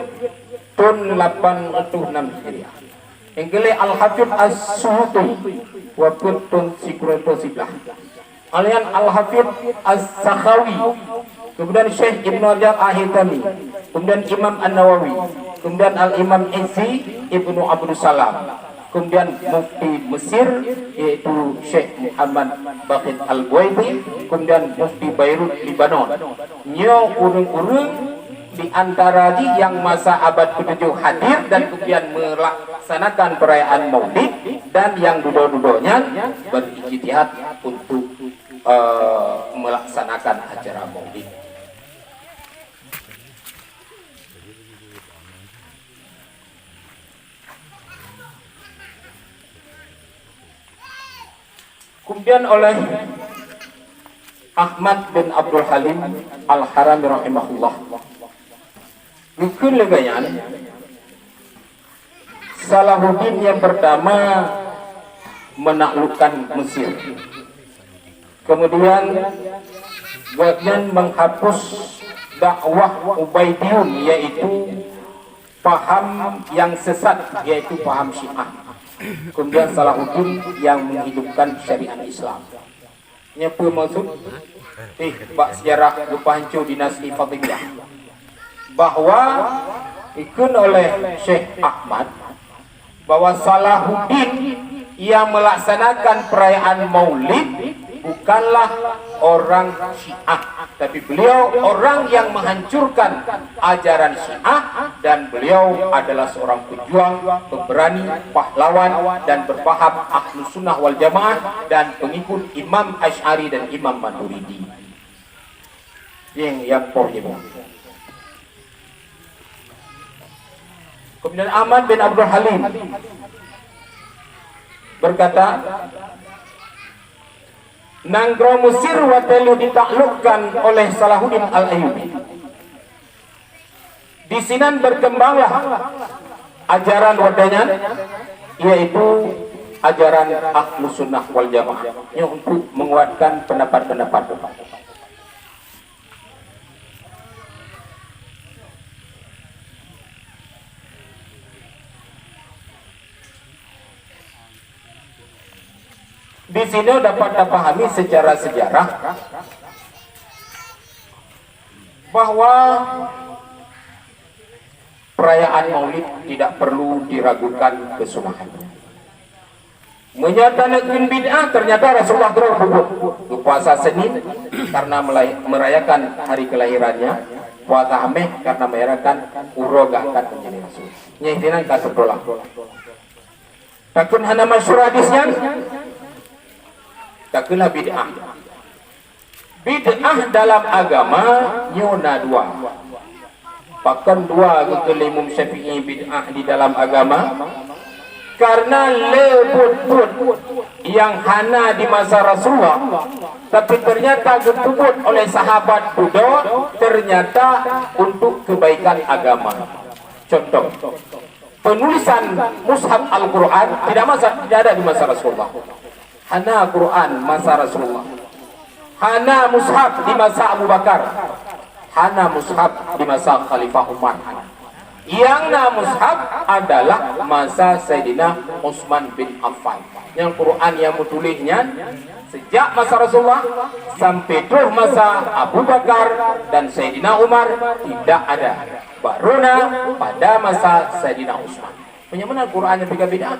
tahun 806 Hijriah. Yang kelima Al-Hafidh As-Suhuti wabud tahun 1911. Alian Al-Hafidh As-Sakhawi, kemudian Syekh Ibnu Hajar Al-Haytami, kemudian Imam An-Nawawi, kemudian Al-Imam Izzi Ibnu Abdul Salam, kemudian Mufti Mesir yaitu Syekh Muhammad Baqir Al-Buaiti, kemudian Mufti Beirut Libanon. Nyo urung-urung di antara yang masa abad ke-7 hadir dan kemudian melaksanakan perayaan Maulid, dan yang dua-duanya berijtihad untuk melaksanakan acara Maulid. Kemudian oleh Ahmad bin Abdul Halim Al-Harami rahimahullah. Mungkin legayan Salahuddin yang pertama menaklukkan Mesir. Kemudian bagian menghapus dakwah Ubaidiyun, yaitu paham yang sesat, yaitu paham Syiah. Kemudian Salahuddin yang menghidupkan syariat Islam. Apa maksud? Bak sejarah lupa hancur dinasti Fatimiyah. Bahwa ikut oleh Syekh Ahmad bahwa Salahuddin yang melaksanakan perayaan Maulid bukanlah orang Syiah, tapi beliau orang yang menghancurkan ajaran Syiah, dan beliau adalah seorang pejuang, pemberani, pahlawan, dan berpaham Ahlus Sunnah wal Jamaah, dan pengikut Imam Asy'ari dan Imam Maturidi. Yang pohon. Kemudian Ahmad bin Abdul Halim berkata, Nanggro Mesir watelu ditaklukkan oleh Salahuddin Al-Ayyubi. Di sinan berkembanglah ajaran wadanya, yaitu ajaran Ahlus Sunnah wal Jamaah, yang untuk menguatkan pendapat-pendapat. Di sini dapat dipahami secara sejarah bahwa perayaan Maulid tidak perlu diragukan kesunahannya. Menyatakan bid'ah, ternyata Rasulullah berpuasa puasa Senin karena merayakan hari kelahirannya, puasa Hameh karena merayakan uroga kan menjadi Rasul. Nyaidinan kata tolak. Takun hana masyhur hadisnya. Taklah bid'ah. Bid'ah dalam agama nyona dua. Bahkan dua kekelimum Syafi'i bid'ah di dalam agama. Karena lebut yang hana di masa Rasulullah, tapi ternyata ditubut oleh sahabat Buddha, ternyata untuk kebaikan agama. Contoh, penulisan mushaf Al-Quran tidak ada di masa Rasulullah. Hana Quran masa Rasulullah, hana mushaf di masa Abu Bakar, hana mushaf di masa Khalifah Umar. Yang na mushaf adalah masa Sayyidina Utsman bin Affan. Yang Quran yang menulisnya sejak masa Rasulullah sampai tuh masa Abu Bakar dan Sayyidina Umar tidak ada. Baruna pada masa Sayyidina Utsman. Punya mana Quran yang beda-beda?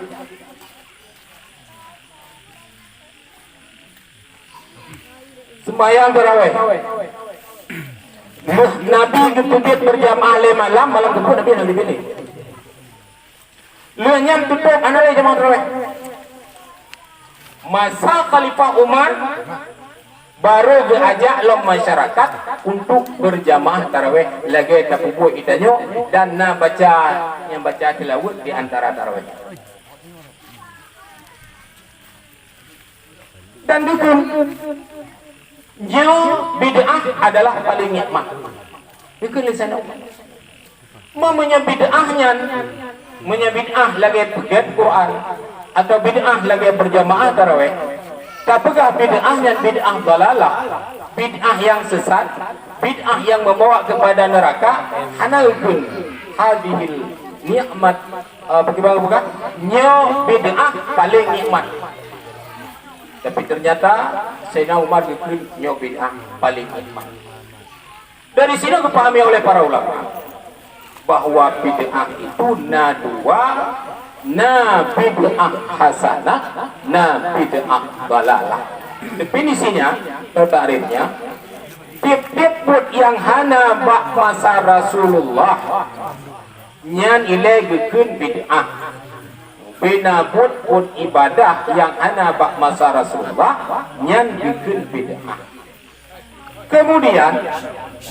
sembahyang tarawih. Nabi ketubit berjamaah le malam kepun Nabi nak dipilih. Lenyam tutup anak jamaah tarawih. Masa Khalifah Umar baru diajak lo masyarakat untuk berjamaah tarawih lagi tapubu itanyo dan na baca yang baca tilawat di antara tarawih. Dan dukun jauh bid'ah adalah paling nikmat. Dukun lisan Mamanya bid'ah lagi pegat Quran atau bid'ah lagi berjamaah tarawih. Apakah bid'ahnya bid'ah dalalah, bid'ah yang sesat, bid'ah yang membawa kepada neraka. Hanalpun hadhil nikmat bagaimana bukan? Nyo bid'ah paling nikmat. Tapi ternyata Sayyidina Umar dikir nyo bid'ah paling nikmat. Dari sini dipahami oleh para ulama bahwa bid'ah itu dua. Na bid'ah hasanah, na bid'ah dalalah. Definisinya atau takrifnya, tiap-tiap put yang hana bak masa Rasulullah nyan ilegekun bid'ah. Bina put ibadah yang hana bak masa Rasulullah nyan gekun bid'ah. Kemudian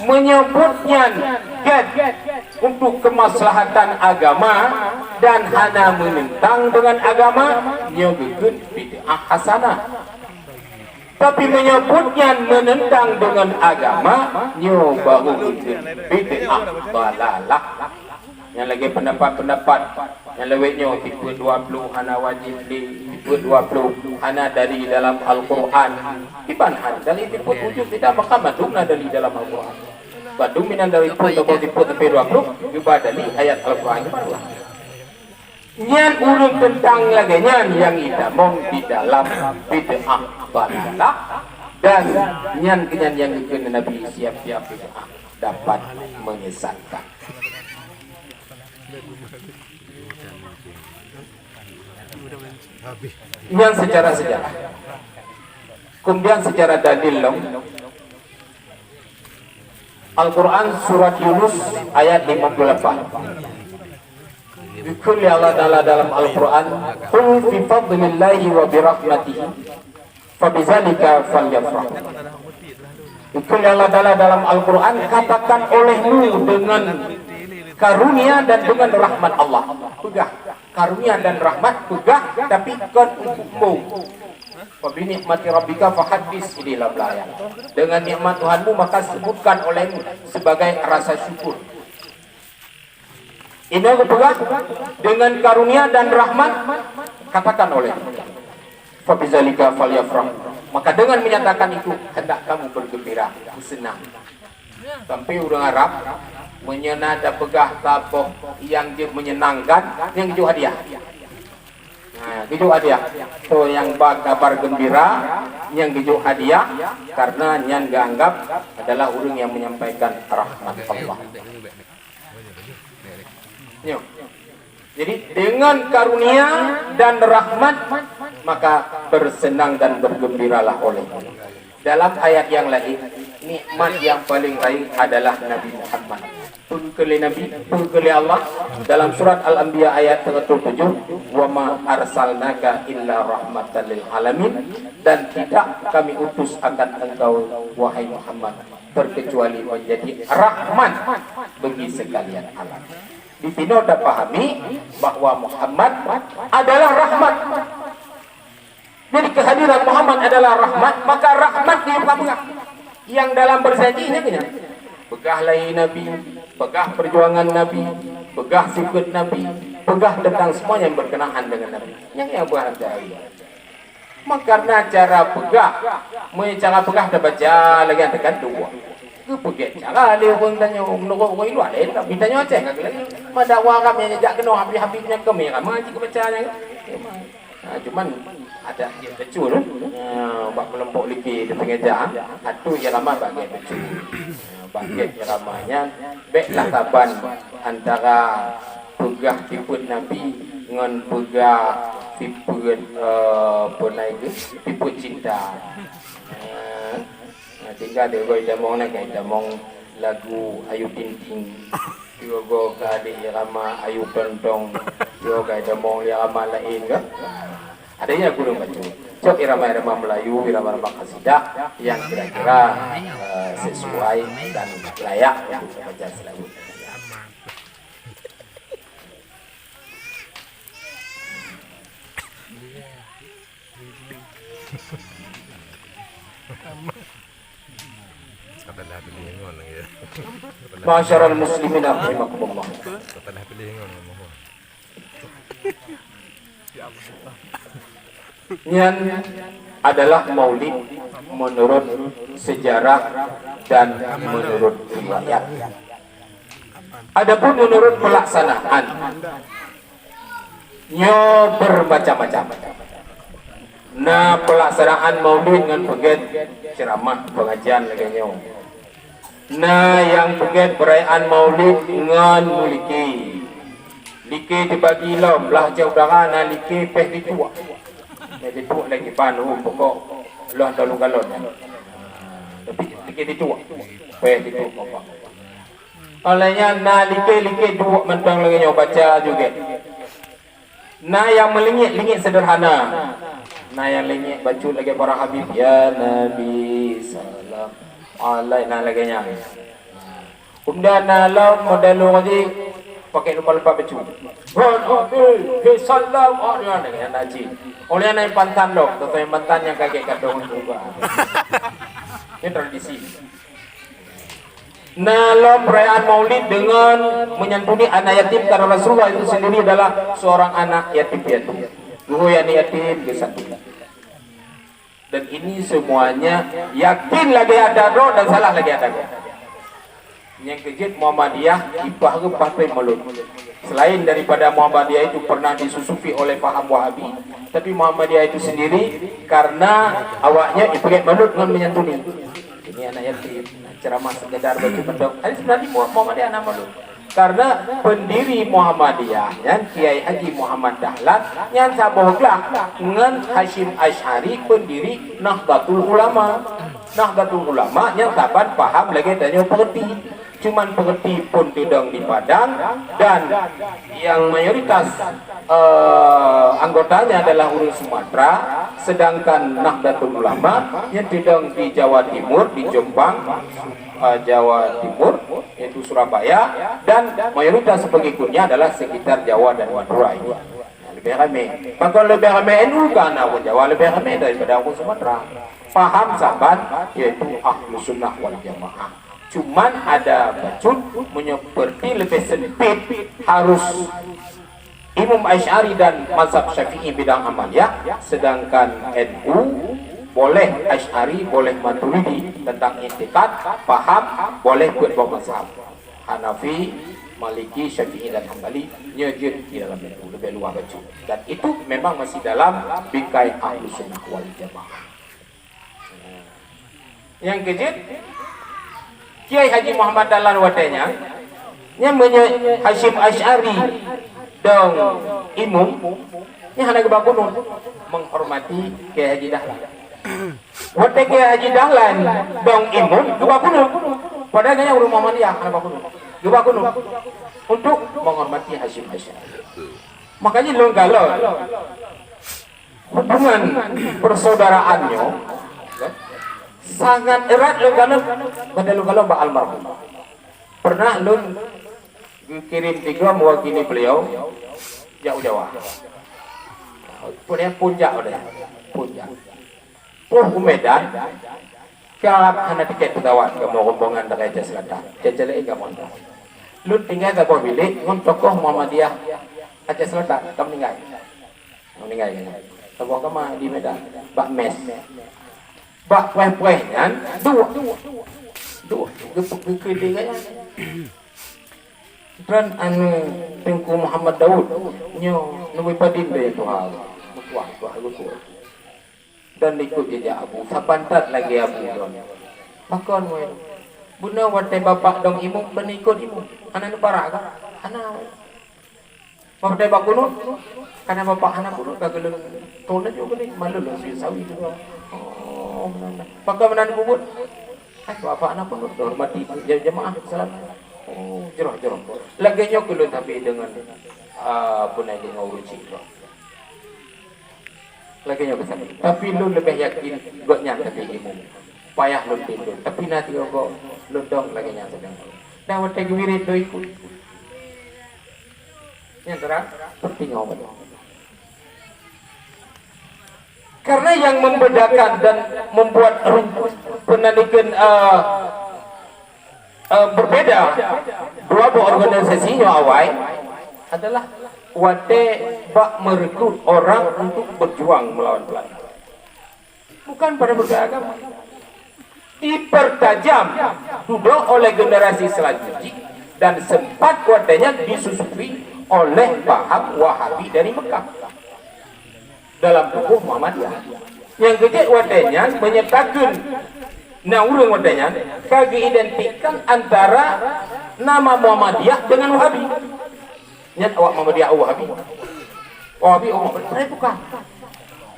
menyebutnya untuk kemaslahatan agama dan hana menentang dengan agama nyebutkan bid'ah hasanah. Tapi menyebutnya menentang dengan agama nyobahkan bid'ah dalalah. Yang lagi pendapat-pendapat yang lewatnya tipe 20 hana wajib di tipe 20 hana dari dalam Al-Quran dibanhan dari tipe 7 tidak maka madungna dari dalam Al-Quran badung minan dari tipe 20 ibadali ayat Al-Quran baru nyan urut tentang lagi nyan yang idamong di dalam bid'ah dalalah dan nyan kenyan yang dikena Nabi siap-siap bid'ah dapat menyesatkan. Yang secara sejarah, kemudian secara dalil Al-Quran surat Yunus ayat 58. Dikuli Allah Ta'ala dalam Al-Quran, "Qul fi fadlillahi wa birahmatihi, fabizalika falyafrah." Dikuli Allah Ta'ala dalam Al-Quran, katakan olehmu dengan karunia dan dengan rahmat Allah. Pegah karunia dan rahmat pegah tapi kon untukmu. Wa bi nikmati rabbika fahaddits ini dalam ayat. Dengan nikmat Tuhanmu maka sebutkan olehmu sebagai rasa syukur. Ini pegah dengan karunia dan rahmat katakan olehmu. Fa bizalika falyafrah. Maka dengan menyatakan itu hendak kamu bergembira, senang. Sampai orang Arab menyenada pegah tapoh yang menyenangkan yang itu hadiah. Nah, itu hadiah. So yang kabar gembira yang itu hadiah karena yang dianggap adalah orang yang menyampaikan rahmat Allah. Yo. Jadi dengan karunia dan rahmat maka bersenang dan bergembiralah olehmu. Dalam ayat yang lain nikmat yang paling baik adalah Nabi Muhammad. Pengkali Nabi, pengkali Allah dalam surat Al-Anbiya ayat 37, "Wa ma arsalnaka illa rahmatan lil alamin," dan tidak kami utus akan engkau wahai Muhammad terkecuali menjadi rahmat bagi sekalian alam. Di sini kita pahami bahwa Muhammad adalah rahmat. Jadi kehadiran Muhammad adalah rahmat, maka rahmat dia bukan yang dalam bersajinya punya pegahlah Nabi, pegah perjuangan Nabi, pegah sifat Nabi, pegah tentang semua yang berkenaan dengan Nabi. Yang berhargai. Maka karena cara pegah, cara pegah dah baca lagi tekan dua. Ke pegah cara dia orang tanya menurut orang luar lain tak ditanya cek lagi. Pada waram yang jak kena habis-habisnya kami ramai jika bacanya. Cuman ada yang kecil bak melempuk lagi di pengeja satu yang ramai bagian kecil bagian yang ramainya baiklah taban antara pegah sifat Nabi dengan pegah sifat penai sifat cinta tinggal dia goi damong nak damong lagu Ayu Ting Ting. Yo ka di irama Ayu Tentong. Yo ka damong irama lain ke? Adanya gunung baju. So irama-irama Melayu, irama-irama kasidah yang kira-kira sesuai dan layak untuk baca selalu. Masyarul muslimin rahimakumullah. Yang adalah maulid menurut sejarah dan menurut riwayat. Adapun menurut pelaksanaan, nyo bermacam-macam. Nah, pelaksanaan maulid dengan peget ceramah pengajian lagi nyo. Nah, yang peget perayaan maulid dengan muliki. Like dibagi lom belah jauh darah na like peh dituak. Jadi tuak lagi panu pokok lah tolong galon. Tapi like dituak. Peh dituak apa. Olehnya na like dua mentang lagi nyo baca juga. Nah, yang melingit-lingit sederhana. Nah, yang lingit baca lagi para habib ya Nabi salam alaihi nah lagi nya. Kemudian lalu model lagi pakai lupa-lupa baju. Salam orang yang naji. Oleh yang pantan dok, atau yang pantan yang kakek kadang juga. Ini tradisi. Nah, perayaan Maulid dengan menyantuni anak yatim karena Rasulullah itu sendiri adalah seorang anak yatim piatu. Guru yang yatim kesatuan. Dan ini semuanya yakin lagi ada roh dan salah lagi ada roh. Yang kejut Muhammadiyah kipah ke partai melut. Selain daripada Muhammadiyah itu pernah disusupi oleh paham Wahabi, tapi Muhammadiyah itu sendiri karena awaknya ibarat melut dengan menyantuni. Ini anak yatim, ceramah sekedar baju pendok. Ini sebenarnya Muhammadiyah nama melut. Karena pendiri Muhammadiyah yang Kiai Haji Muhammad Dahlan yang sabohlah dengan Hashim Asy'ari pendiri Nahdlatul Ulama. Nahdlatul Ulama yang taban paham lagi tanya pengerti. Cuman pengerti pun tidak di Padang dan yang mayoritas anggotanya adalah orang Sumatera, sedangkan Nahdlatul Ulama yang tidak di Jawa Timur, di Jombang, Jawa Timur, yaitu Surabaya, dan mayoritas pengikutnya adalah sekitar Jawa dan Madura ini. Lebih ramai. Bahkan lebih ramai NU kan orang Jawa lebih ramai daripada orang Sumatera. Paham sahabat yaitu Ahlus Sunnah wal Jamaah. Cuman ada bacun seperti lebih sempit harus Imam Asy'ari dan mazhab Syafi'i bidang amaliyah, sedangkan NU boleh Asy'ari, boleh Maturidi tentang intikad, paham, boleh buat mazhab Hanafi, Maliki, Syafi'i dan Hambali nyejut di dalam itu lebih luar bacun. Dan itu memang masih dalam bingkai Ahlus Sunnah wal Jamaah. Yang kejut Kiai Haji Muhammad Dahlan watanya yang Hashim Asy'ari dong imum yang hendak bangun menghormati Kiai Haji Dahlan. Wate Kiai Haji Dahlan dong imum bangun padahal hanya rumah Muhammadiyah hendak bangun untuk menghormati Hashim Asy'ari. Makanya lo galau hubungan persaudaraannya sangat erat lo kalau Mbak almarhum. Pernah lo kirim 3 mewakili beliau jauh Jawa. Punya puncak udah. Puncak. Ke Medan. Kalau hanya tiket pesawat ke rombongan dari Aceh Selatan. Jajale enggak mau. Lu tinggal di bawah bilik ngon tokoh Muhammadiyah Aceh Selatan, kamu tinggal. Kamu tinggal ya. Tokoh kamu di Medan, Pak Mes. Bak pueh-pueh kan dua gepuk kreditnya dan anu Tengku Muhammad Daud nyo nuwi padin be itu hal mutuah dan ikut jejak Abu sabantat lagi Abu don makon we buna wate bapak dong imum ben ikut imum anak para kan anak wate bapak kuno karena bapak anak kuno gagelun tona juga ni malu lo si sawi itu. Pakai menan bubut, Apa anak pun hormati jemaah salam. Oh, jerah. Lagi nyo kulo tapi dengan punai dengan urusi. Lagi nyo besar. Tapi lu lebih yakin gak nyata ilmu. Payah lu tidur. Tapi nanti kok lu dong lagi nyata sedang. Dah wadah wirid do ikut. Yang terang seperti ngomong. Karena yang membedakan dan membuat pendidikan berbeda dua organisasinya awal adalah wate bak merekrut orang untuk berjuang melawan Belanda. Bukan pada beragama. Dipertajam duduk oleh generasi selanjutnya dan sempat wadanya disusui oleh paham Wahabi dari Mekah dalam buku Muhammadiyah. Yang kejadian wadanya menyatakan urang wadanya kagak identikan antara nama Muhammadiyah dengan Wahabi. Nyat awak Muhammadiyah Wahabi. Wahabi bukan.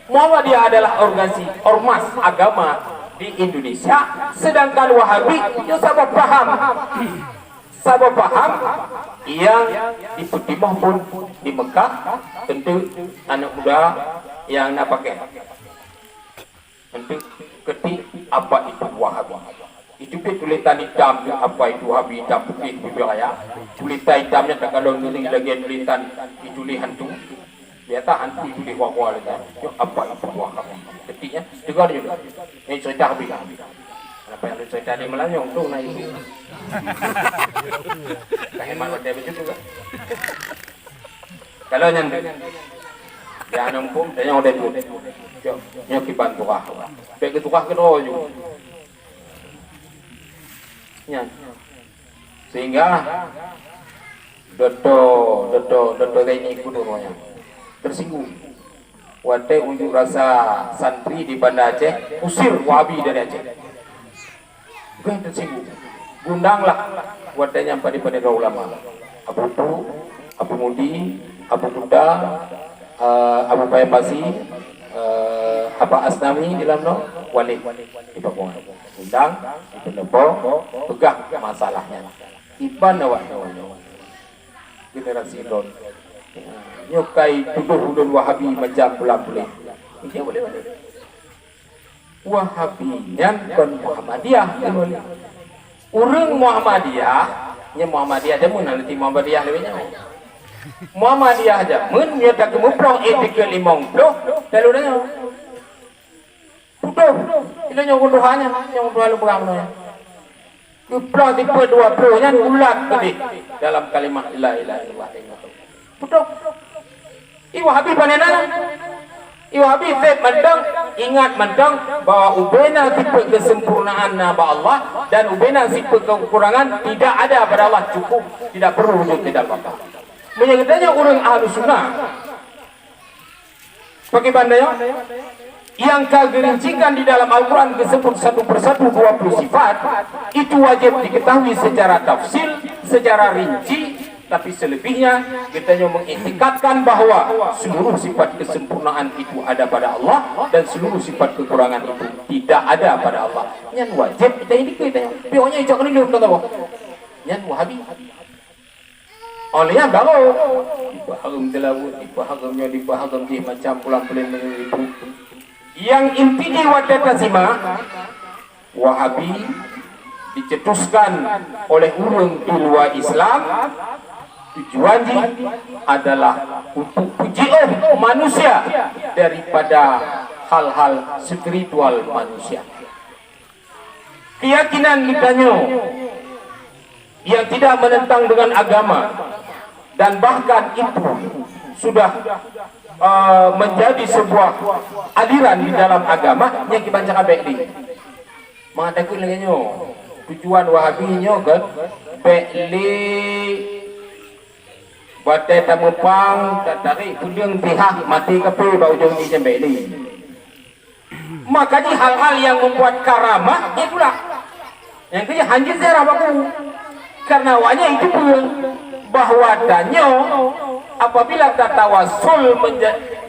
Muhammadiyah adalah organisasi ormas agama di Indonesia, sedangkan Wahabi itu sabab paham yang di Timah pun di Mekah tentu anak muda yang nak pakai tentu ketik apa itu Wahabi. Itu tulisan hitam apa itu Wahabi hitam putih budaya. Tulisan hitamnya tak kalau ngeri lagi tulisan ditulis hantu. Biasa hantu itu di wah lagi. Apa itu Wahabi? Ketiknya dengar juga. Ini cerita habis. Apa yang cerita di Melanyong tu naik itu. Hemat pada begitu juga. Kalau yang dia nampung, dia yang udah tu. Yang kiban tukah. Baik tukah kedua juga. Sehingga dodo ini kudurnya tersinggung. Wate unjuk rasa santri di Banda Aceh usir Wahabi dari Aceh. Bukan tersinggung. Gundanglah wate nyampai pada ulama. Abu Tu, Abu Mudi, Abu Buddha, Abu Payapasi, Abah Asnami di dalam wali di Papua. Undang, dipenepo, pegang masalahnya. Iban awak generasi don. Nyokai tuduh ulun Wahabi macam boleh. Ini boleh. Wahabinya kon Muhammadiyah. Urang Muhammadiyah, nya Muhammadiyah dia mun nanti Muhammadiyah lebihnya. Muhammadiyah aja mun nya tak kemuprong etika 50 lalu dah. Tuduh, itu yang kunduhannya, yang kunduhan lu pegang. Kuplong tipe 20 nya ulat tadi dalam kalimat la ilaha illallah. Tuduh. Wahabi panenan. Wahabi fet mandang, ingat mandang bahwa ubena tipe kesempurnaan nama Allah dan ubena tipe kekurangan tidak ada pada Allah, cukup, tidak perlu wujud tidak apa-apa. Menyangkutnya orang ahlu sunnah pakai bandanya yang kagerincikan di dalam Al-Quran disebut satu persatu 20 sifat itu wajib diketahui secara tafsil, secara rinci. Tapi selebihnya kita mengiktikadkan bahwa seluruh sifat kesempurnaan itu ada pada Allah dan seluruh sifat kekurangan itu tidak ada pada Allah. Yang wajib kita ini kita pihaknya ijak ini belum tahu. Yang Wahabi. Olehnya baru dipaham telawut, dipaham di macam pulang-pulang itu. Yang intinya wadah tasima Wahabi dicetuskan oleh urang di luar Islam. Tujuannya adalah untuk puji manusia daripada hal-hal spiritual manusia. Keyakinan kitanya yang tidak menentang dengan agama dan bahkan itu sudah menjadi sebuah aliran di dalam agama yang dibacakan baik ini. Mengatakan lagi tujuan Wahabinya kan beli batai tamupang dari pulang pihak mati kepe bau jong di jembeli. Makanya hal-hal yang membuat karamah itulah yang kaya hanjir saya baku karena wanya itu pun bahwa danyo apabila tatawasul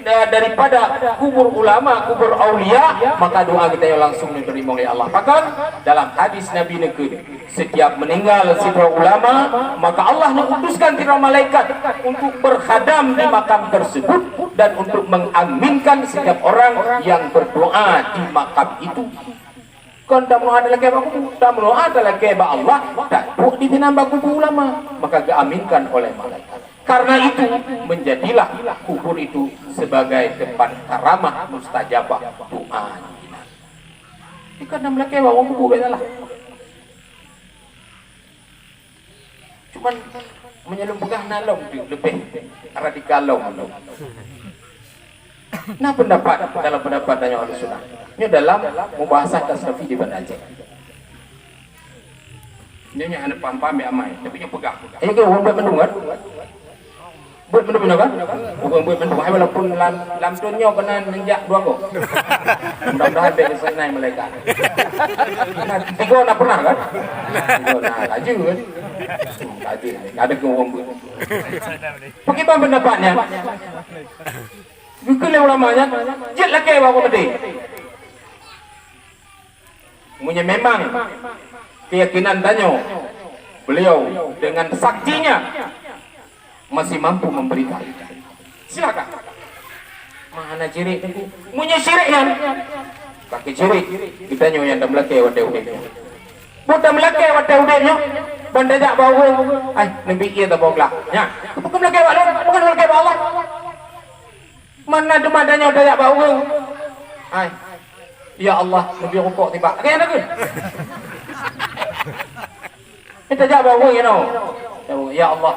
daripada kubur ulama, kubur aulia, maka doa kita yang langsung diterima oleh Allah. Bahkan dalam hadis Nabi negeri, setiap meninggal seorang ulama, maka Allah mengutuskan para malaikat untuk berkhadam di makam tersebut dan untuk mengaminkan setiap orang yang berdoa di makam itu. Kan tak mau ada lagi aku, tak mau ada lagi Allah, tak buat di tinambah kubur ulama, maka diaminkan oleh malaikat. Karena itu menjadilah kubur itu sebagai tempat karamah mustajabah doa. Ikan nak melaki bawa kubur betul lah. Cuman menyelubungkan nalong lebih radikal long. Nah pendapat dalam pendapat tanya oleh sunnah. Ini dalam membahas tasawuf di Banda Aceh. Ini hanya pam-pam ya amai, tapi yang pegang. Ayo ke orang buat mendengar. Buat benar-benar kan? Bukan buat benar. Walaupun lam tunyo kena nenjak dua go. Mudah-mudahan bebas naik malaikat. Tiga nak pernah kan? Tiga nak laju kan? Laju. Ada ke orang buat. Bagaimana pendapatnya? Bukanlah ulamanya. Jet lagi bawa mati. Punya memang keyakinan tanyo beliau dengan saktinya masih mampu memberikan. Silakan. Mana ciri? Punya syirik kan? Kaki ciri. Kita nyo yang dah melaki wadah udahnya. Bukan melaki wadah udahnya. Banda jak bawa. Ay, nabi kia tak bawa. Ya. Bukan melaki wadah. Bukan melaki wadah Allah. Mana demadanya wadah jak bawa. Ay. Ya Allah, nabi rukuk tiba. Kaya nak ke? Kita jak bawa you know. Ya Allah.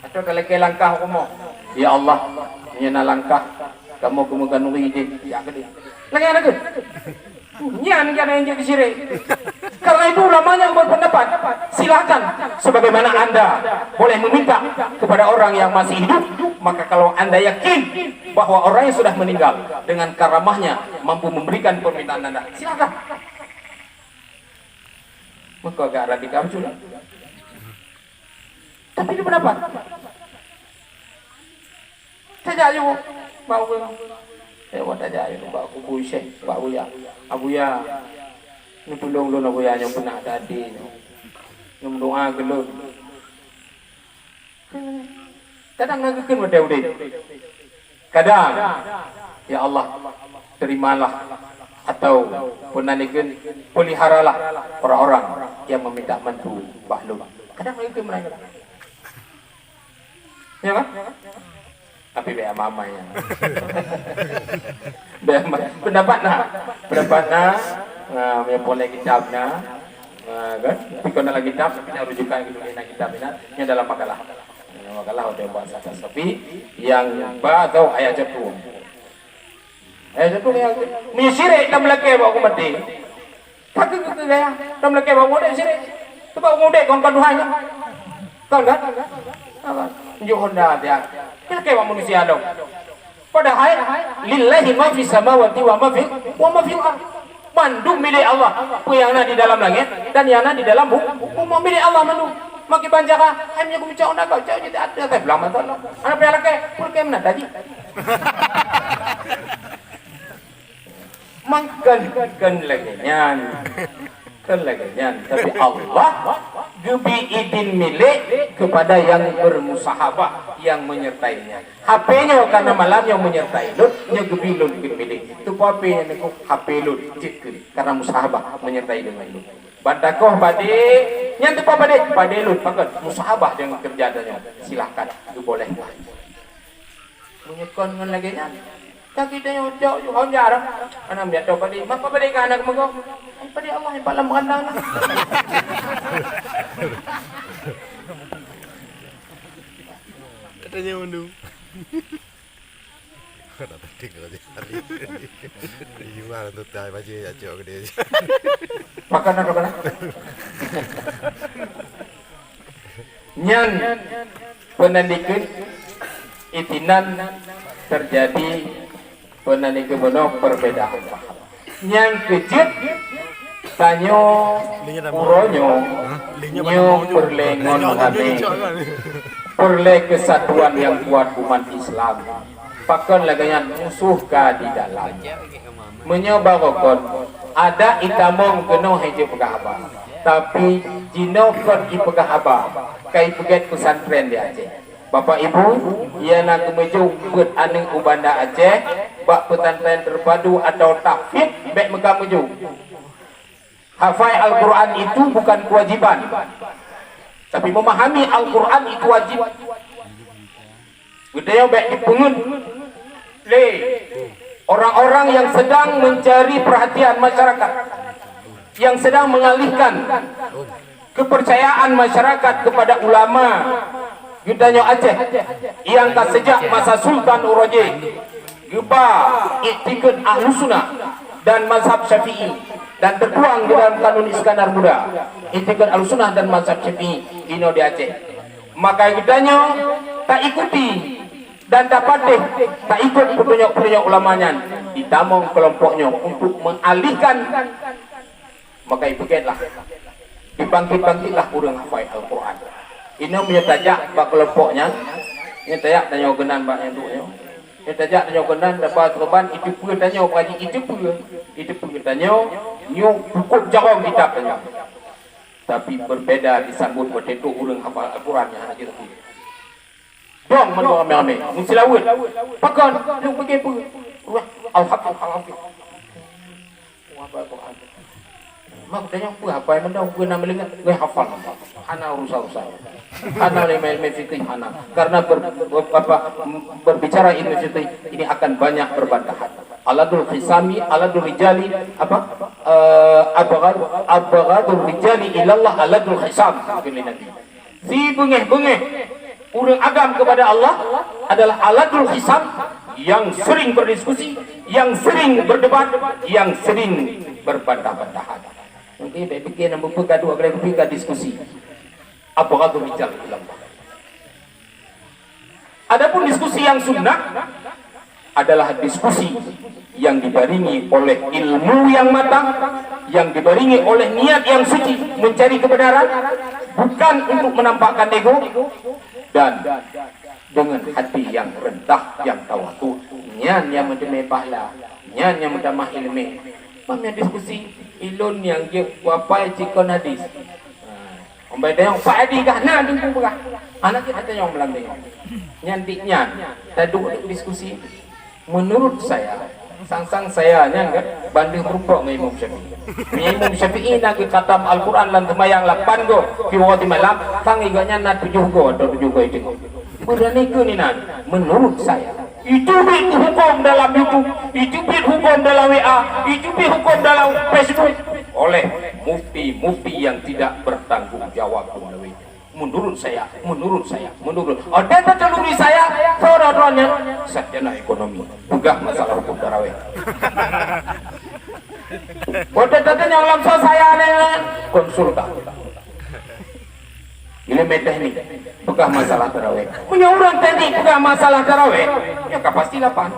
Atau kalau ke langkah kamu, ya Allah, nyana langkah, kamu kemudian nuridin, ya ke dia. Lagi ada ke? Nyan yang jadi syirik. Karena itu ulamanya yang berpendapat, silakan. Sebagaimana anda boleh meminta kepada orang yang masih hidup, maka kalau anda yakin bahwa orang yang sudah meninggal dengan karamahnya mampu memberikan permintaan anda, silakan. Maka agak radikal juga. Tapi itu pendapat. Saya jauh, bau bau. Saya buat aja itu bau kuku syekh, bau ya. Abu ya, ni pulung lu abu ya yang pernah tadi. Yang doa gelun. Kadang ngagakkan wadah udah. Kadang, ya Allah, terimalah atau penanikan peliharalah orang-orang yang meminta bantu bahlul. Kadang ngagakkan mereka. Ya kan? Tapi biar mama ya. Pendapat yang boleh kitabnya, kan? Tapi kalau lagi kitab, kita rujukan ke dunia kitabnya. Ini adalah makalah. Makalah udah bahasa tasawuf yang atau ayat jatuh. Ayat jatuh yang misyirik dalam laki bawa aku mati. Kaki gaya dalam laki bawa muda syirik. Sebab muda kau kanduhannya, kan? Johonda dia. Kita kayak manusia dong. Padahal lillahi ma fis samawati wa ma fil ardh. Mandu milik Allah. Apa yang ada di dalam langit dan yang ada di dalam bumi milik Allah mandu. Maki banjara hanya ku bicara nak kau jadi ada teh belang mata. Anak pria laki pun kayak mana tadi. Makan lagi nyan. Tapi Allah gebi idin milik kepada yang bermusahabah yang menyertainya. HP-nya karena malam yang menyertai lut, nya gebi lut milik. Tu HP-nya niku HP lut jikri karena musahabah menyertai dengan lut. Bantakoh bade, nya tu bade lut pakai musahabah dengan kerjanya. Silakan, itu boleh. Menyekon dengan lagi nya. Kaki dia yang jauh juga jarang. Anak biar tahu pada mak pada ikan anak mengkau. Pada Allah yang paling mengandang. Katanya undu. Kata penting aja hari. Gimana tuh tay baca aja gede. Makan apa kan? Nyan penandikan itinan terjadi penandikan benar perbedaan. Yang kejut tanyo uronyo nyo perlengon kami perle kesatuan yang kuat umat Islam pakon laganya musuh ka di dalam menyobarokon ada itamong geno heje pegahaba tapi jino kon ipegahaba kai peget pesantren di Aceh. Bapak Ibu, ia nak kemeju buat aning ubanda Aceh, bak pesantren terpadu atau tahfidz baik mereka meju. Hafal Al-Quran itu bukan kewajiban, tapi memahami Al-Quran itu wajib. Budaya baik dipungut. Orang-orang yang sedang mencari perhatian masyarakat, yang sedang mengalihkan kepercayaan masyarakat kepada ulama Yudanyo Aceh yang tak sejak masa Sultan Uroje Geba iktikad Ahlus Sunnah dan mazhab Syafi'i dan tertuang di dalam Kanun Iskandar Muda iktikad Ahlus Sunnah dan mazhab Syafi'i ino di Aceh. Maka Yudanyo tak ikuti dan dapat tak ikut petunjuk-petunjuk ulamanya, ditamong kelompoknya untuk mengalihkan. Maka ipeketlah dibangkit-bangkitlah kurang hafal Al-Quran. Ini menyetajak bak kelompoknya, menyetajak tanya genan bak yang duknya. Menyetajak tanya genan dapat korban itu pun tanya kaji itu pun tanya nyu cukup jarang kitab tanya. Tapi berbeda disambut bertentu urang hafal Al-Quran yang ada gitu. Dong menurut kami, mesti lawat. Pakon, lu pergi apa? Al-Hafidh. Apa Al-Quran? Mak tanya apa yang mendong guna melingat gue hafal hana urusan hana lemel fikih hana karena berbicara ilmu fikih ini akan banyak berbantahan. Aladul khisami aladul rijali apa abghadul rijali ilallah aladul khisam si bengeh urang agam kepada Allah adalah aladul khisam yang sering berdiskusi, yang sering berdebat, yang sering berbantah-bantahan. Okey, baik fikir nak bergaduh agar fikir diskusi. Apa kata bicara ulama? Adapun diskusi yang sunnah adalah diskusi yang dibaringi oleh ilmu yang matang, yang dibaringi oleh niat yang suci mencari kebenaran, bukan untuk menampakkan ego dan dengan hati yang rendah, yang tawadu. Nyan yang mendemai pahala, nyan yang mendamah ilmu. Mamnya diskusi ilun yang dia wapai cikon hadis. Ombai dayang Pak Adi kah na dengku berah. Anak kita tanya yang melang tengok. Nyantiknya taduk diskusi. Menurut saya, sang-sang saya nyangat banding merupakan Imam Syafi'i. Imam Syafi'i nak khatam Al-Quran lan temayang 8 go fi waqti malam, sang iganya na 7 go atau 7 go itu. Berani ke ni nan? Menurut saya itu hukum dalam YouTube, itu hukum dalam WA, itu hukum dalam Facebook oleh mufti yang tidak bertanggung jawab melalui. Menurut saya. Ada teluri saya, saudara-saudaranya sarjana ekonomi, juga masalah hukum tarawih. Ada yang langsung saya konsultan. Ilmu teknik, bukan masalah tarawih. Punya orang teknik, bukan masalah tarawih. Ya pasti 8.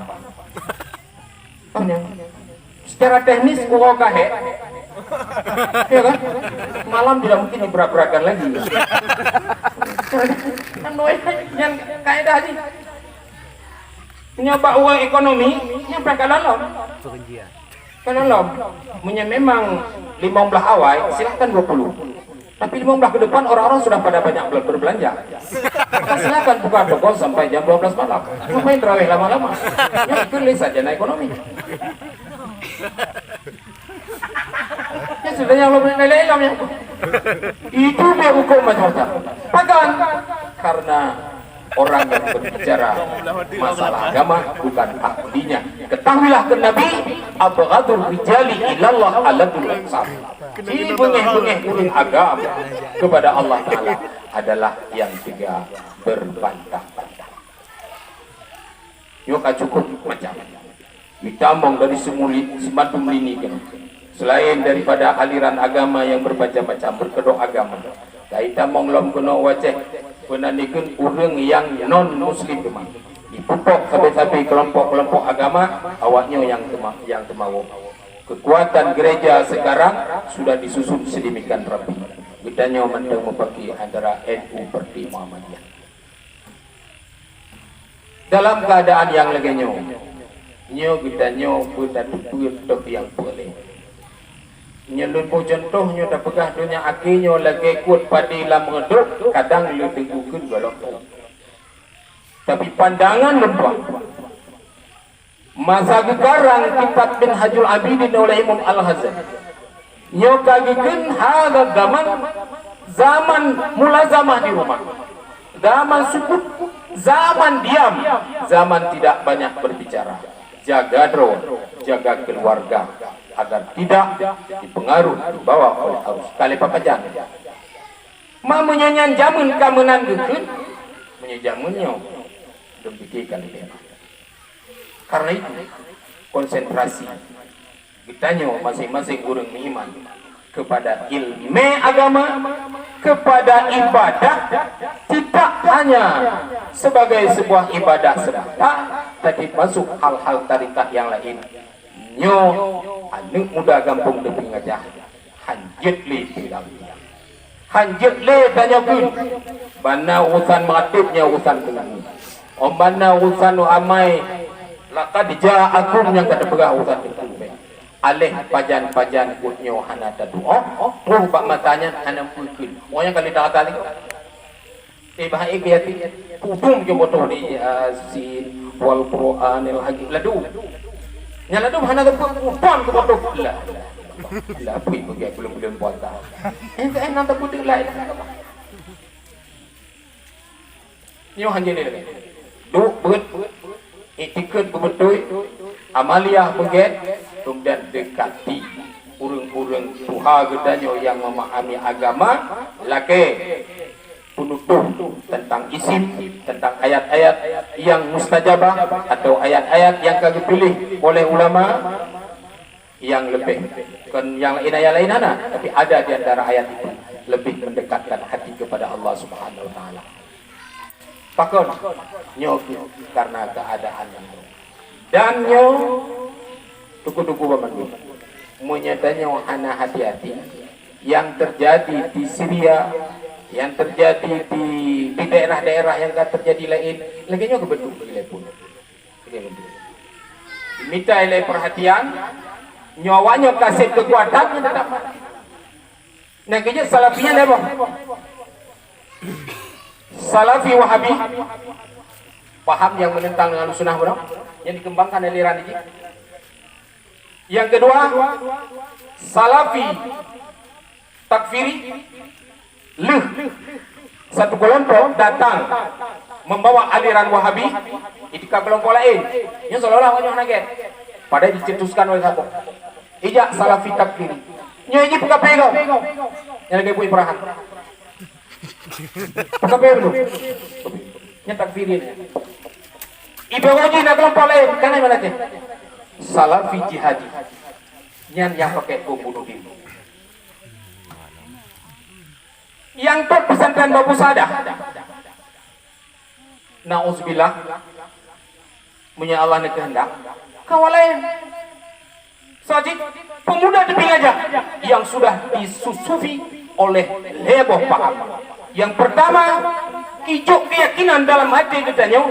Secara teknis, kurang kahe. Ya kan? Malam tidak mungkin diberat-beratkan lagi. Yang kaedah aja. Nyoba uang ekonomi, yang berangkat dalam. Kalau punya memang 15 awal, silakan 20. Tapi 15 ke depan orang-orang sudah pada banyak berbelanja. Maka silakan buka toko sampai jam 12 malam. Ngapain terawih lama-lama? Ya pilih saja naik ekonomi. Ya sudah yang belum nilai ilmu yang itu dia hukum macam-macam. Bahkan karena orang yang berbicara masalah agama bukan ahlinya. Ketahuilah ke Nabi, abghadul rijali ilallah aladul insaf. Si bengeh-bengeh urang agama kepada Allah Ta'ala adalah yang tiga berbantah-bantah. Yuk cukup macam ditambang dari semacam lini kan. Selain daripada aliran agama yang bermacam-macam berkedok agama, kita monglom kena wajah penandikan urang yang non muslim kemang dipupuk sampai-sampai kelompok-kelompok agama awaknya yang temau. Kekuatan gereja sekarang sudah disusun sedemikian rapi. Bedanya mendeng membagi antara NU Perti Muhammadiyah. dalam keadaan yang lagi nyo kita nyo betul yang boleh nyelun po contohnya dah pegah dunia akhirnya lagi kuat padi lam ngeduk kadang lu tenggukeun golok tapi pandangan lembah masa gegarang kitab Minhajul Abidin oleh Imam Al-Ghazali nyo kagikeun hada zaman mulazamah di rumah, zaman sukut, zaman diam, zaman tidak banyak berbicara. Jaga drone, jaga keluarga agar tidak dipengaruhi dibawa oleh arus kali papajan. Mamanya jamun kamenan gekeun, menyajamunnya demikian dia. Karena itu konsentrasi kitanya masing-masing orang beriman kepada ilmu agama, kepada ibadah, tidak hanya sebagai sebuah ibadah semata, tapi masuk hal-hal tarikat yang lain. Nyo anu muda gampung depi ngajah, hanjet li bilang, hanjet li tanya kun, bana urusan matibnya urusan tenang, bana urusan amai, lakad ja'akum yang kata pegah urusan tenang. Alih pajan-pajan kutnyo hana doa rubak matanya hana pukul moyang kali dah tadi bahaya biati pupung ke botol di sin wal qur'anil hakim ladu nyala du hana pupang ke botol la pui bagi belum puasa enak tak putih lain nyo hanje ni du bet itikut bebetul amaliyah beget kemudian dekati urang-urang tuha gedanyo yang memahami agama laki penutup tentang isim, tentang ayat-ayat yang mustajabah atau ayat-ayat yang kagak pilih oleh ulama yang lebih kan yang lain tapi ada di antara ayat itu lebih mendekatkan hati kepada Allah Subhanahu wa taala. Pakon nyo karena keadaan yang dan nyo tuku-tuku paman menyatanya hana hati-hati yang terjadi di Syria, yang terjadi di daerah-daerah yang tak terjadi lain lagi nyo kebetul pun diminta oleh perhatian nyawanya kasih kekuatan tidak nah kayaknya salafinya apa salafi wahabi paham yang menentang dengan sunnah benar yang dikembangkan aliran ini. Yang kedua, salafi takfiri satu kelompok datang membawa aliran wahabi itu ke kelompok lain yang seolah-olah banyak naget pada dicetuskan oleh satu ijak salafi takfiri nyanyi buka pego yang lagi punya perahan buka pego dulu yang takfiri ibu wajib nak kelompok lain kan yang mana ke salafi jihadi yang pakai bom bunuh diri yang top pesantren Babu Sadah na'udzubillah punya Allah nak kehendak kawalain sajid pemuda di Pingaja yang sudah disusufi oleh heboh paham yang pertama kijuk keyakinan dalam hati katanya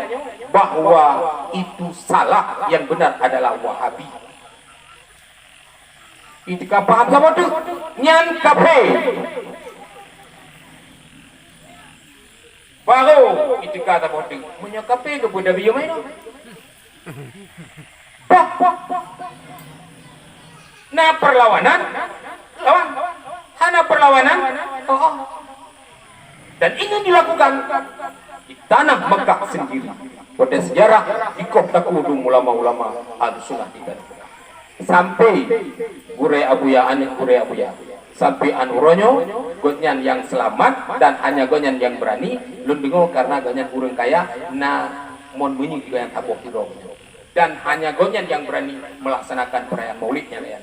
bahwa itu salah, yang benar adalah Wahabi. Itika paham sama tu nyan kafe baru itika tak bodoh punya kafe ke budak biar main nah perlawanan lawan hana perlawanan dan ini dilakukan di tanah Mekah sendiri. Pada sejarah di kota kudung ulama-ulama al-sunnah kita sampai Gure Abuya sampai anuronyo gonyan yang selamat dan hanya gonyan yang berani lundingo karena gonyan urang kaya na mon bunyi juga yang tabok hidung dan hanya gonyan yang berani melaksanakan perayaan maulidnya ya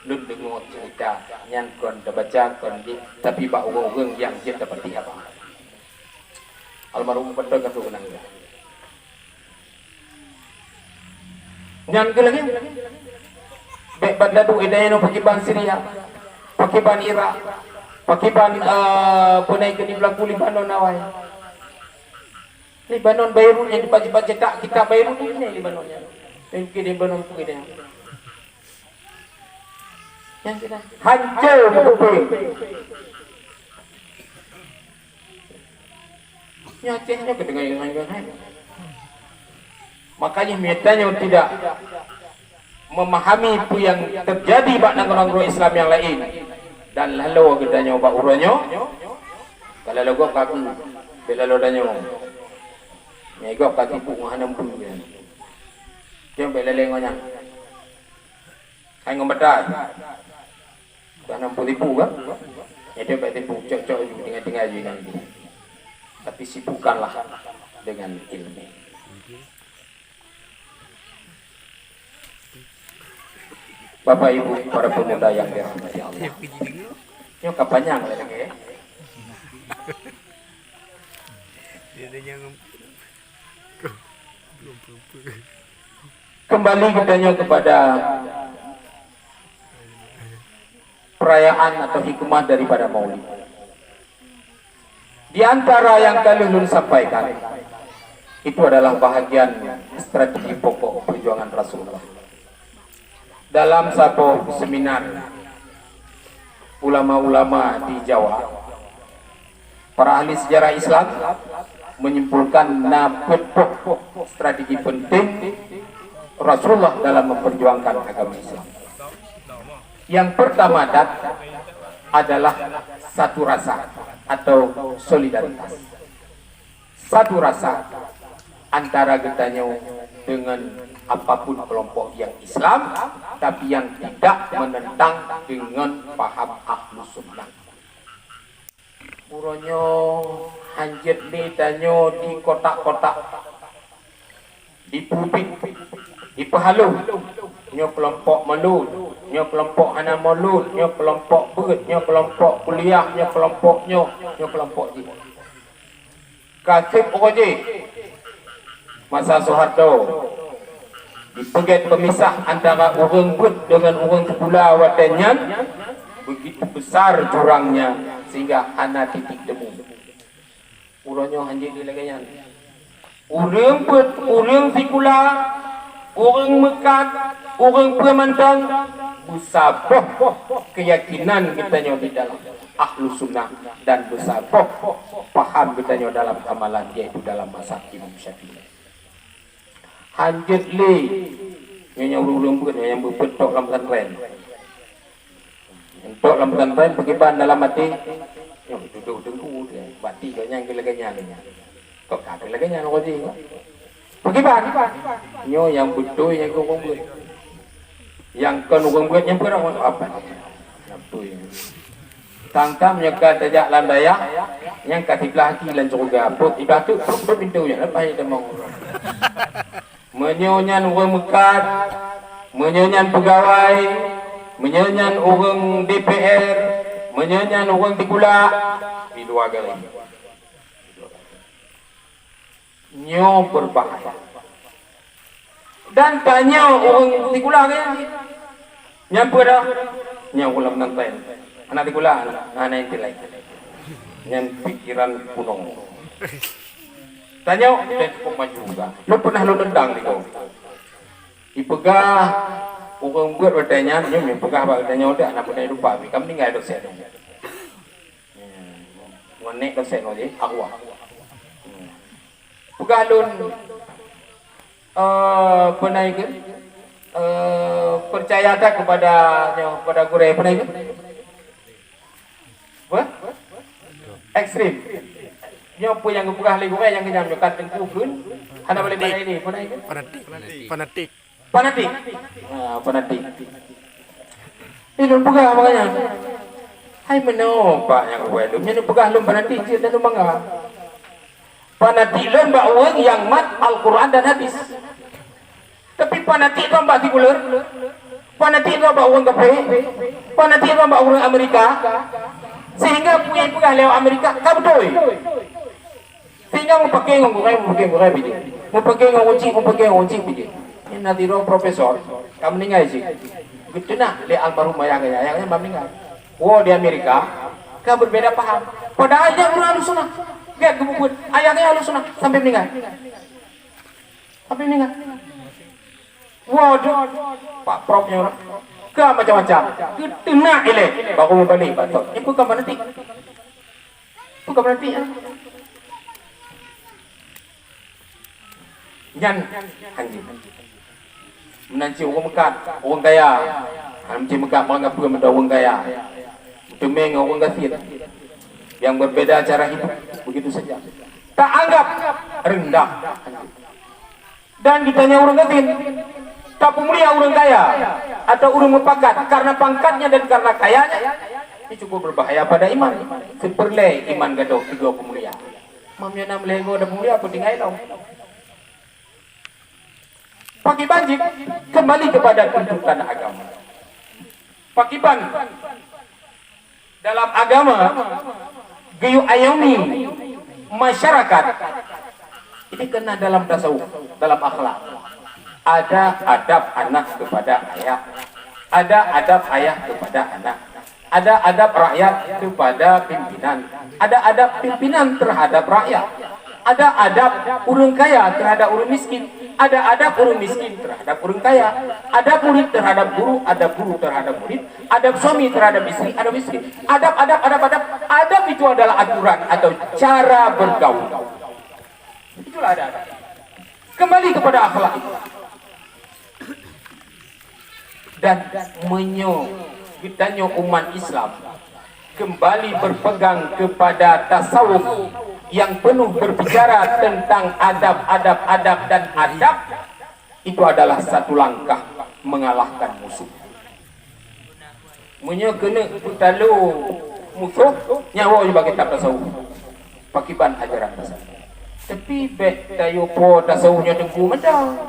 lundingo cerita nyan kon baca kon di tapi ba urang yang jet seperti apa almarhum betul katu benang nyan lagi baik pada tu idaya no pakiban Syria pakiban Irak pakiban punai ke di belah Libanon awal Lebanon Beirut yang dibaca kita Beirut ini Lebanonnya. Mungkin Lebanon pergi dia. Yang kita hancur betul. Nyatanya kedengaran. Makanya mitanya tidak memahami apa yang terjadi pada negara Islam yang lain. Dan lalu kita nyoba uranyo. Kalau lagu kaku, bila lalu danyo. Nego kaki pun hanam pun. Dia bila lengonya. Hai ngombata. Hanam pun tipu kan? Dia baik tipu cocok tengah-tengah je nanti. Tapi sibukkanlah dengan ilmu. Bapak Ibu para pemuda yang dirahmati Allah. Ini kapanjang lagi ya? Kembali katanya kepada perayaan atau hikmah daripada Maulid. Di antara yang kali ulun sampaikan itu adalah bahagian strategi pokok perjuangan Rasulullah. Dalam satu seminar ulama-ulama di Jawa, para ahli sejarah Islam menyimpulkan pokok strategi penting Rasulullah dalam memperjuangkan agama Islam. Yang pertama adalah satu rasa atau solidaritas. Satu rasa antara getanya dengan apapun kelompok yang Islam, tapi yang tidak menentang dengan paham Ahlus Sunnah. Uronyo hanjit ni tanyo di kotak-kotak, di pubik, di pahalu, nyo kelompok Maulud, nyo kelompok Hana Maulud, nyo kelompok Berat, nyo kelompok kuliah, nyo kelompok nyo kelompok ji. Kasih oje masa Soeharto dipegat pemisah antara orang Berat dengan orang Kepulauan Watenyan, begitu besar jurangnya sehingga hana titik temu. Uronyo hanjir di lagayan. Orang Berat, orang Sikula, orang Mekat, orang Permantang, bersabah keyakinan kitanya di dalam Ahlus Sunnah dan bersabah paham kitanya dalam amalan, yaitu dalam mazhab Imam Syafi'i. Hanjir li nyonya urung Berat yang berpetok dalam pesantren. Untuk dalam pesantren pergi ban dalam mati. Yo duduk tunggu dia. Bati kau yang gelaganya. Kau kata gelaganya kau je. Pergi ban. Nyo yang betul yang kau buat. Yang kan orang buat yang berapa apa? Apa yang tangkam nyekat tajak landaya yang kat sebelah kiri lan surga. Put ibarat tu pintunya lepas dia mau. Menyonyan orang Mekat, menyonyan pegawai, menyonyan orang DPR, menyonyan orang Tikula, di dua kali. Nyo berbahaya. Dan tanya orang Tikula kan, nyampe dah, nyo ulam nantai. Anak Tikula, anak yang lain, yang pikiran kuno. Tanya, kok maju juga. Lu pernah lu tendang ni kau? Ipegah, orang buat bertanya, ni pegah bertanya udah, anak pernah lupa. Kami ni ngai dosen. Ngonek dosen aja, awak. Pegah lun, pernah ikut, percaya tak kepada guru pernah ikut? Apa? Ekstrim. Nyopo yang gepegah lagi yang kenyam nyokat tengku pun hana boleh pada ini pernah ikut? Fanatik. Fanatik. Ini lun pegah makanya. Hai menopak yang kuat lun. Yang pegah lun fanatik je dan lun bangga. Fanatik lun bak orang yang mat Al-Quran dan hadis. Tapi fanatik tu bak sekuler. Fanatik tu bak orang kafe. Fanatik tu bak orang Amerika. Sehingga punya pegah lewat Amerika, kau betul. Sehingga mau pakai ngurai biji. Mau pakai ngunci biji. Ini nanti roh profesor, kamu meninggal sih. Betul nak, le almarhum ayahnya meninggal. Oh di Amerika, kau berbeda paham. Padahal dia orang Sunnah. Lihat gebubut. Ayahnya halus sunah sampai meninggal. Sampai meninggal. Waduh. Pak Profnya orang. Ke macam-macam. Kena elek. Baru mau balik. Itu kapan nanti? Itu kapan nanti? Nyan anjing. Menanci orang Mekat, orang kaya. Menanci Mekat menganggap dia menjadi orang kaya. Demeng orang kafir. Yang berbeda cara hidup begitu saja. Tak anggap rendah. Dan ditanya orang kafir, tak mulia orang kaya atau orang mepakat karena pangkatnya dan karena kayanya. Ini cukup berbahaya pada iman. Seperlai iman gaduh tiga pemulia. Mamnya nam lego ada pemulia apa tinggal tau. Pakai banjir kembali kepada tuntutan agama. Pakiban dalam agama gayu ayomi masyarakat ini kena dalam tasawuf, dalam akhlak. Ada adab anak kepada ayah, ada adab ayah kepada anak, ada adab rakyat kepada pimpinan, ada adab pimpinan terhadap rakyat, ada adab orang kaya terhadap orang miskin, ada adab orang miskin terhadap orang kaya, ada murid terhadap guru, ada guru terhadap murid, adab suami terhadap istri, adab istri, adab itu adalah aturan atau cara bergaul. Itulah adab. Kembali kepada akhlak itu. Dan kitanya umat Islam kembali berpegang kepada tasawuf yang penuh berbicara tentang adab dan adab, itu adalah satu langkah mengalahkan musuh. Kena putalu musuh nyawa juga kitab tasawuf pakiban ajaran tasawuf. Tapi bet tayo po tasawufnya tengku medang.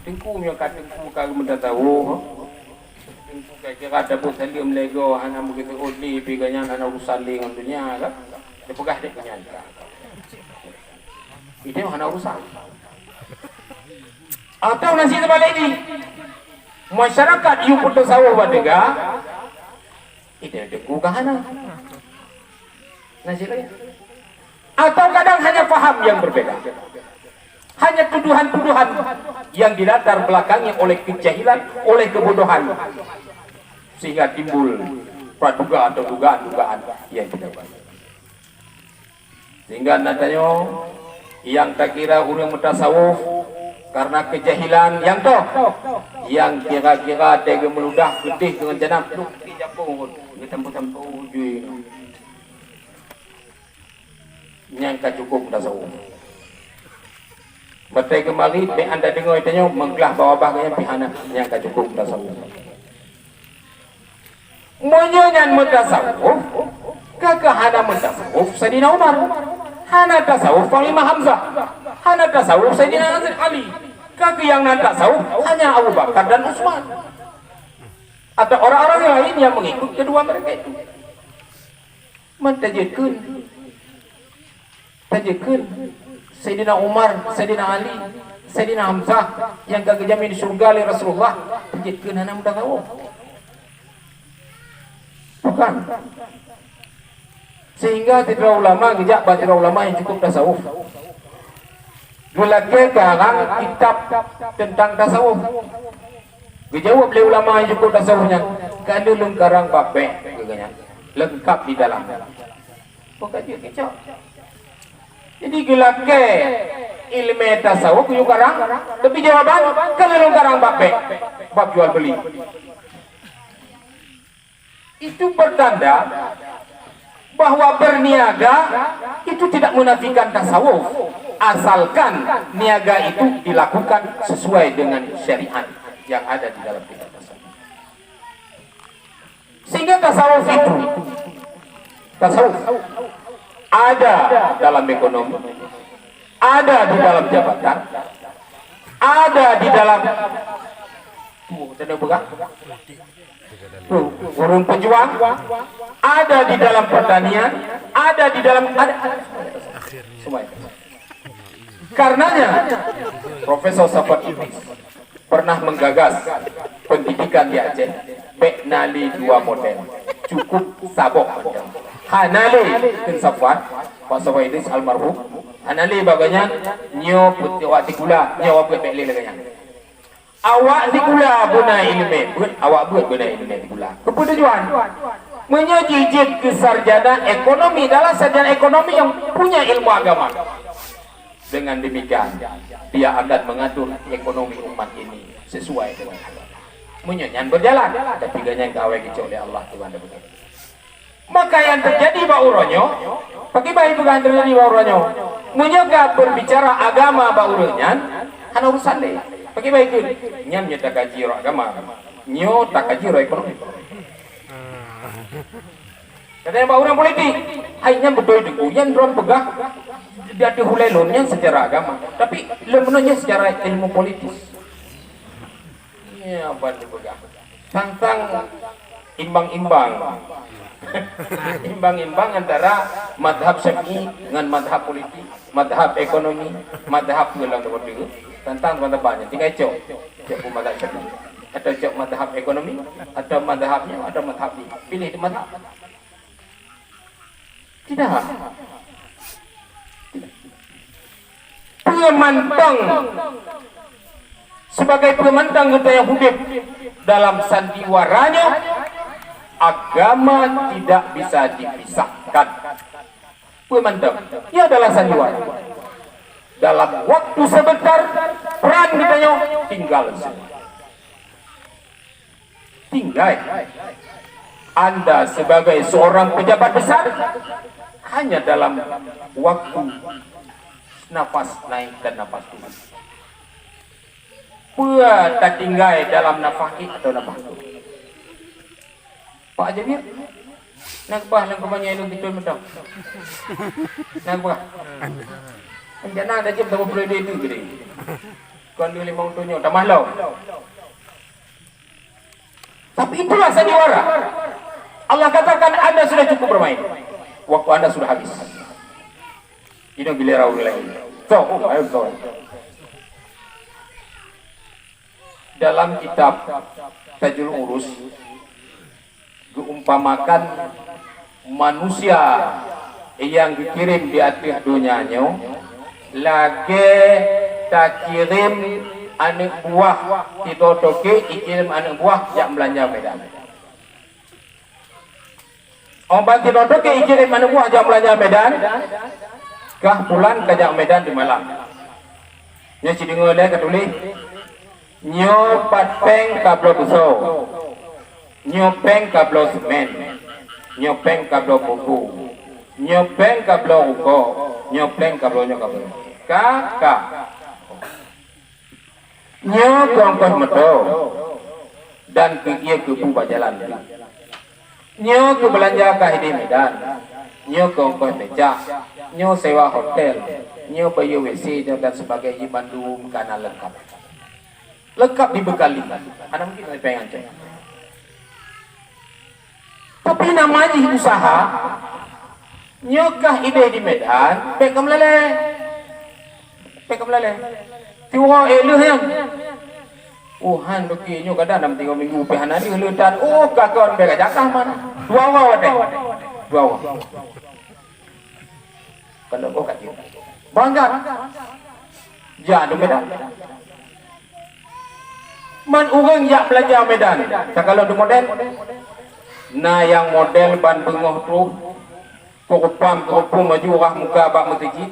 Tengku yang kata tengku kagak mendak tahu. Tengku kira ada pun salim lego hana begitu odi piganya hana urusan dengan dunia kan. Dia pegah dia punya. Itu hana urusan. Atau nasi sebalik ini masyarakat yang bertasawuf badega itu tengku kahana. Nasi lagi. Atau kadang hanya faham yang berbeda. Hanya tuduhan-tuduhan yang dilatar belakangi oleh kejahilan, oleh kebodohan, sehingga timbul praduga atau dugaan-dugaan yang tidak baik. Sehingga nadanya yang tak kira orang bertasawuf karena kejahilan yang kira-kira tega meludah getih dengan janab duk di japung di tempat-tempat ujui nyangka cukup tasawuf. Batai kembali, anda dengar itanya menggelah bawah-bawahnya pihana yang tak cukup tasawuf. Menyanyian mentasawuf, kakak hana mentasawuf Sayyidina Umar, hana tasawuf Panglima Hamzah, hana tasawuf Sayyidina Ali, kakak yang nan tasawuf hanya Abu Bakar dan Utsman. Atau orang-orang lain yang mengikut kedua mereka itu. Mentajikun Sayyidina Umar, Sayyidina Ali, Sayyidina Hamzah yang gak jamin di surga oleh Rasulullah, menjadikan anak muda kau. Bukan. Sehingga tidak ulama, gejak tidak ulama yang cukup tasawuf. Gulake karang kitab tentang tasawuf. Gejawab oleh ulama yang cukup tasawufnya. Kalau lengkarang bape, lengkap di dalamnya. Bukan dia kecok. Jadi gilake ilmu tasawuf yung karang, tapi jawaban kalau yung karang bab jual beli. Itu bertanda bahwa berniaga itu tidak menafikan tasawuf, asalkan niaga itu dilakukan sesuai dengan syariat yang ada di dalam kitab tasawuf. Sehingga tasawuf ada dalam ekonomi, ada di dalam jabatan, ada di dalam burung pejuang, ada di dalam pertanian, ada di dalam semua itu. Karenanya Profesor Safat Idris pernah menggagas pendidikan di Aceh, Beknali 2 model, cukup sabok. Hanale dan Safwan Pak Sawaidis almarhum anali baganya nyo putih wati kula nyo apa pele laganya awak di kula guna ilmu awak buat guna ilmu di kula keputusan menyejijit ke sarjana ekonomi adalah sarjana ekonomi yang punya ilmu agama. Dengan demikian dia akan mengatur ekonomi umat ini sesuai dengan agama. Menyanyian berjalan tapi ganya gawe kecil oleh Allah Tuhan. Maka yang terjadi bauronyo pakai bayi bukan terjadi bauronyo menjaga berbicara agama bauronyan hanya urusan deh pakai bayi itu nyam nyata kaji agama nyo tak kaji ekonomi. Katanya bauran politik hanya betul itu yang drone pegah dia dihulai lonnya secara agama tapi lemnonya secara ilmu politis. Ya apa dipegang tentang imbang-imbang imbang-imbang antara madhab syafi'i dengan madhab politik, madhab ekonomi, madhab gelang berdua tentang teman-temannya tinggal cok madhab syafi'i atau cok madhab ekonomi atau madhabnya atau madhab ini pilih di madhab tidak pemantang sebagai pemantang yang hidup dalam sandiwaranya agama tidak bisa dipisahkan. Pemantang ia adalah sandiwara dalam waktu sebentar peran ditanya tinggal Anda sebagai seorang pejabat besar hanya dalam waktu nafas naik dan nafas turun. Pua tak tinggal dalam nafas atau nafas turun. Pak Jabir, nak bah lang kumanya ilong betul betul. Nak bah. Jangan ada jam tak boleh dia itu gede. Kau ni 5 tunjuk tak malu. Tapi itulah sandiwara. Allah katakan Anda sudah cukup bermain. Waktu Anda sudah habis. Ini giliran orang lain. So, ayo so. Dalam kitab Tajul Urus diumpamakan manusia yang dikirim di atas dunianya lagi tak kirim anak buah kita toke ikirim anak buah yang belanja Medan. Orang kita toke ikirim anak buah yang belanja Medan. Kah pulang ke Medan di malam. Nya si dengar dia ketulis nyo pateng kablo buso. Nyo peng kablo semen. Nyo peng kablo buku. Nyo peng kablo uko. Nyo peng kablo kablo. Ka. Nyo kongkos meto dan ke kubu bajalan. Nyo ke belanja ke di Medan. Nyo kongkos becak. Nyo sewa hotel, nyo bayar WC dan sebagainya Bandung karena lengkap dibekali. Ada mungkin saya pengen cek. Tapi namanya usaha, nyokah ide di Medan, pekam lele, tiwa elu yang, han doki nyo kada 3 minggu pehan hari ledan, kakon bega jakah mana, dua kalau kau kat bangga jadi Medan man orang yang belajar Medan kalau di model nah yang model Bandung tu kopam maju orang muka bak masjid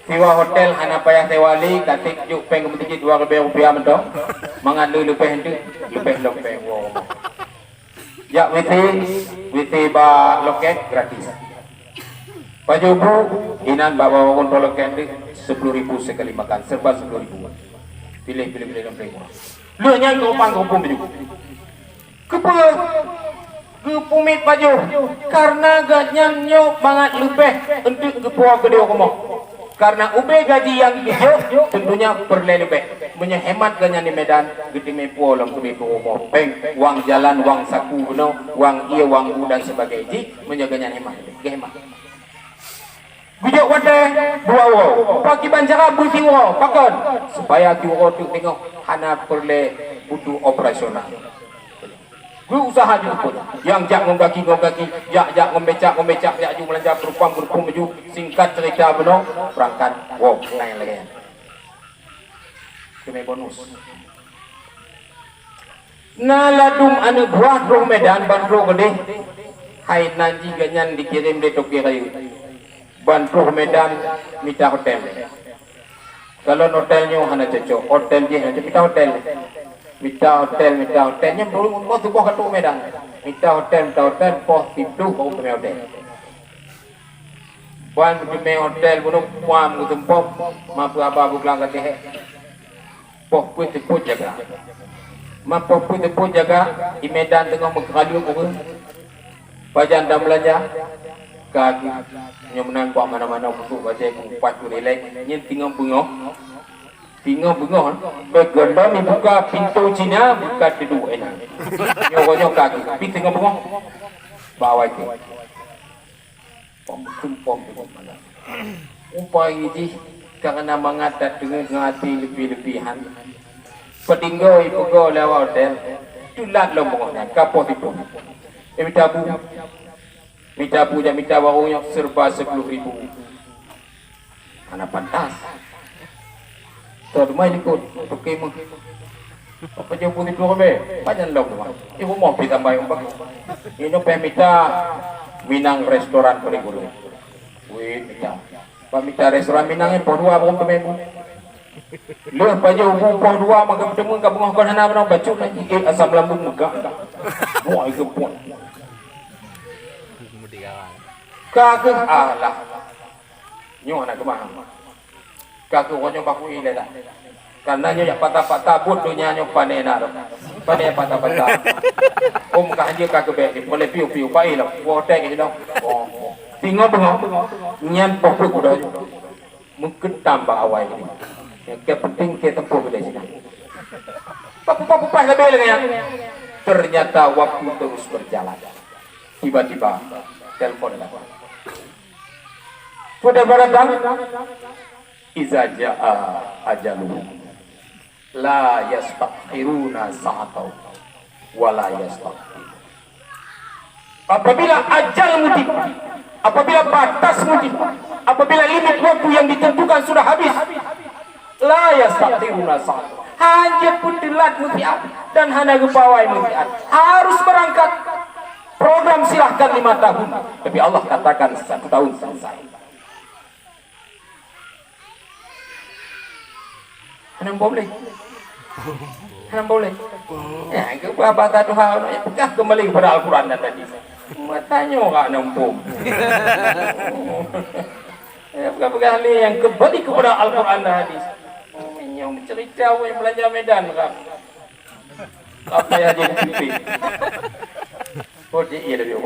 sewa hotel hana payah sewali katik juk peng masjid 2,000 rupiah mentong mangalu lebih hendak lebih wow ya WC ba loket gratis Baju bu, inan bawa kontrol kendi 10.000 sekali makan, serba 10.000. Pilih dan pilih. Lu nyai kopang baju. Kepumit baju, karena gajinya nyok banget lebih untuk kepuah gede komo. Karena ube gaji yang hijau tentunya perlu lebih. Menyehemat gajinya di Medan, gede mepuah lang kebe komo. Peng, uang jalan, uang saku, uang iya, uang u dan sebagainya, menjaganya hemat, hemat. Bijak wadah dua wo, pagi banjara buti wo, pakon supaya tiwo tu tengok hana perle butuh operasional. Gue usaha juga pun. Yang jak ngomong kaki, jak ngomecak, jak ju melanja berupang maju. Singkat cerita benar, berangkat. Wow, naik lagi. Kena bonus. Naladum anu buah roh Medan bandro gede. Hai nanti ganyan dikirim di Tokyo kayu. Bandro Medan minta hotel. Kalau hotelnya hana cocok, hotel dia hana minta hotel. Minta hotelnya belum mau tu buah kat Medan. Minta hotel, poh pintu kau ke hotel. Ban di hotel belum puam ke tempom, mampu apa bukan kat dia. Poh pun tepu jaga. Mampu pun tepu jaga di Medan tengah mengkalu pun. Pajan dah belanja. Kaki yang menang kuat mana-mana untuk baca kuat tu relax. Yang tinggal bengok. Beganda ni buka pintu Cina, buka kedua enak. Nyokok kaki, tapi tengah bengok. Bawa itu. Pom. Upaya ini karena mengadat dengan hati lebih-lebihan. Petinggo ibu go lewat hotel. Tulat lombongnya, kapot itu. Minta warungnya serba 10.000. Anak pantas. Tuh main ikut, okey mah. Apa jauh putih dulu be? Panjang dong mah. Ibu mau kita bayar umpah. Ini pemita Minang restoran paling guru. Wih, minta restoran Minang yang dua bukan pememu. Lu apa jauh bukan dua maka bertemu ke bengah kan hana benar bacu lagi. Asam lambung megah. Buat itu pun. Kagak alah. Nyo anak kemana? Kagak orang baku ini dah. Karena nyo patah-patah but dunia nyo panena dah. Panena patah-patah. Kah aja kagak baik. Boleh piu-piu pai lah. Wotek gitu dong. Tinggal bengok. Nyan pokok udah. Mungkin tambah awal ini. Yang penting kita tempuh dari sini. Papu-papu lebih lagi ya. Ternyata waktu terus berjalan. Tiba-tiba telepon datang. Sudah datang. Iza jaa ajaluhum la yastakhiruna sa'atan wa la yastaqdim. Apabila ajalmu tiba, apabila batasmu tiba, apabila limit waktu yang ditentukan sudah habis, la yastakhiruna sa'atan, hanya putilat mutiat dan hanya gepawai mutiat harus berangkat. Program silahkan 5 tahun, tapi Allah katakan 1 tahun selesai. Hanam boleh. Ya, kepada Tuhan, pegah kembali kepada Al-Quran dan tadi. Matanya orang nampung. Pegah ni yang kembali kepada Al-Quran dan hadis. Yang bercerita yang belajar Medan kan. Apa yang jadi pipi? Oh, dia lebih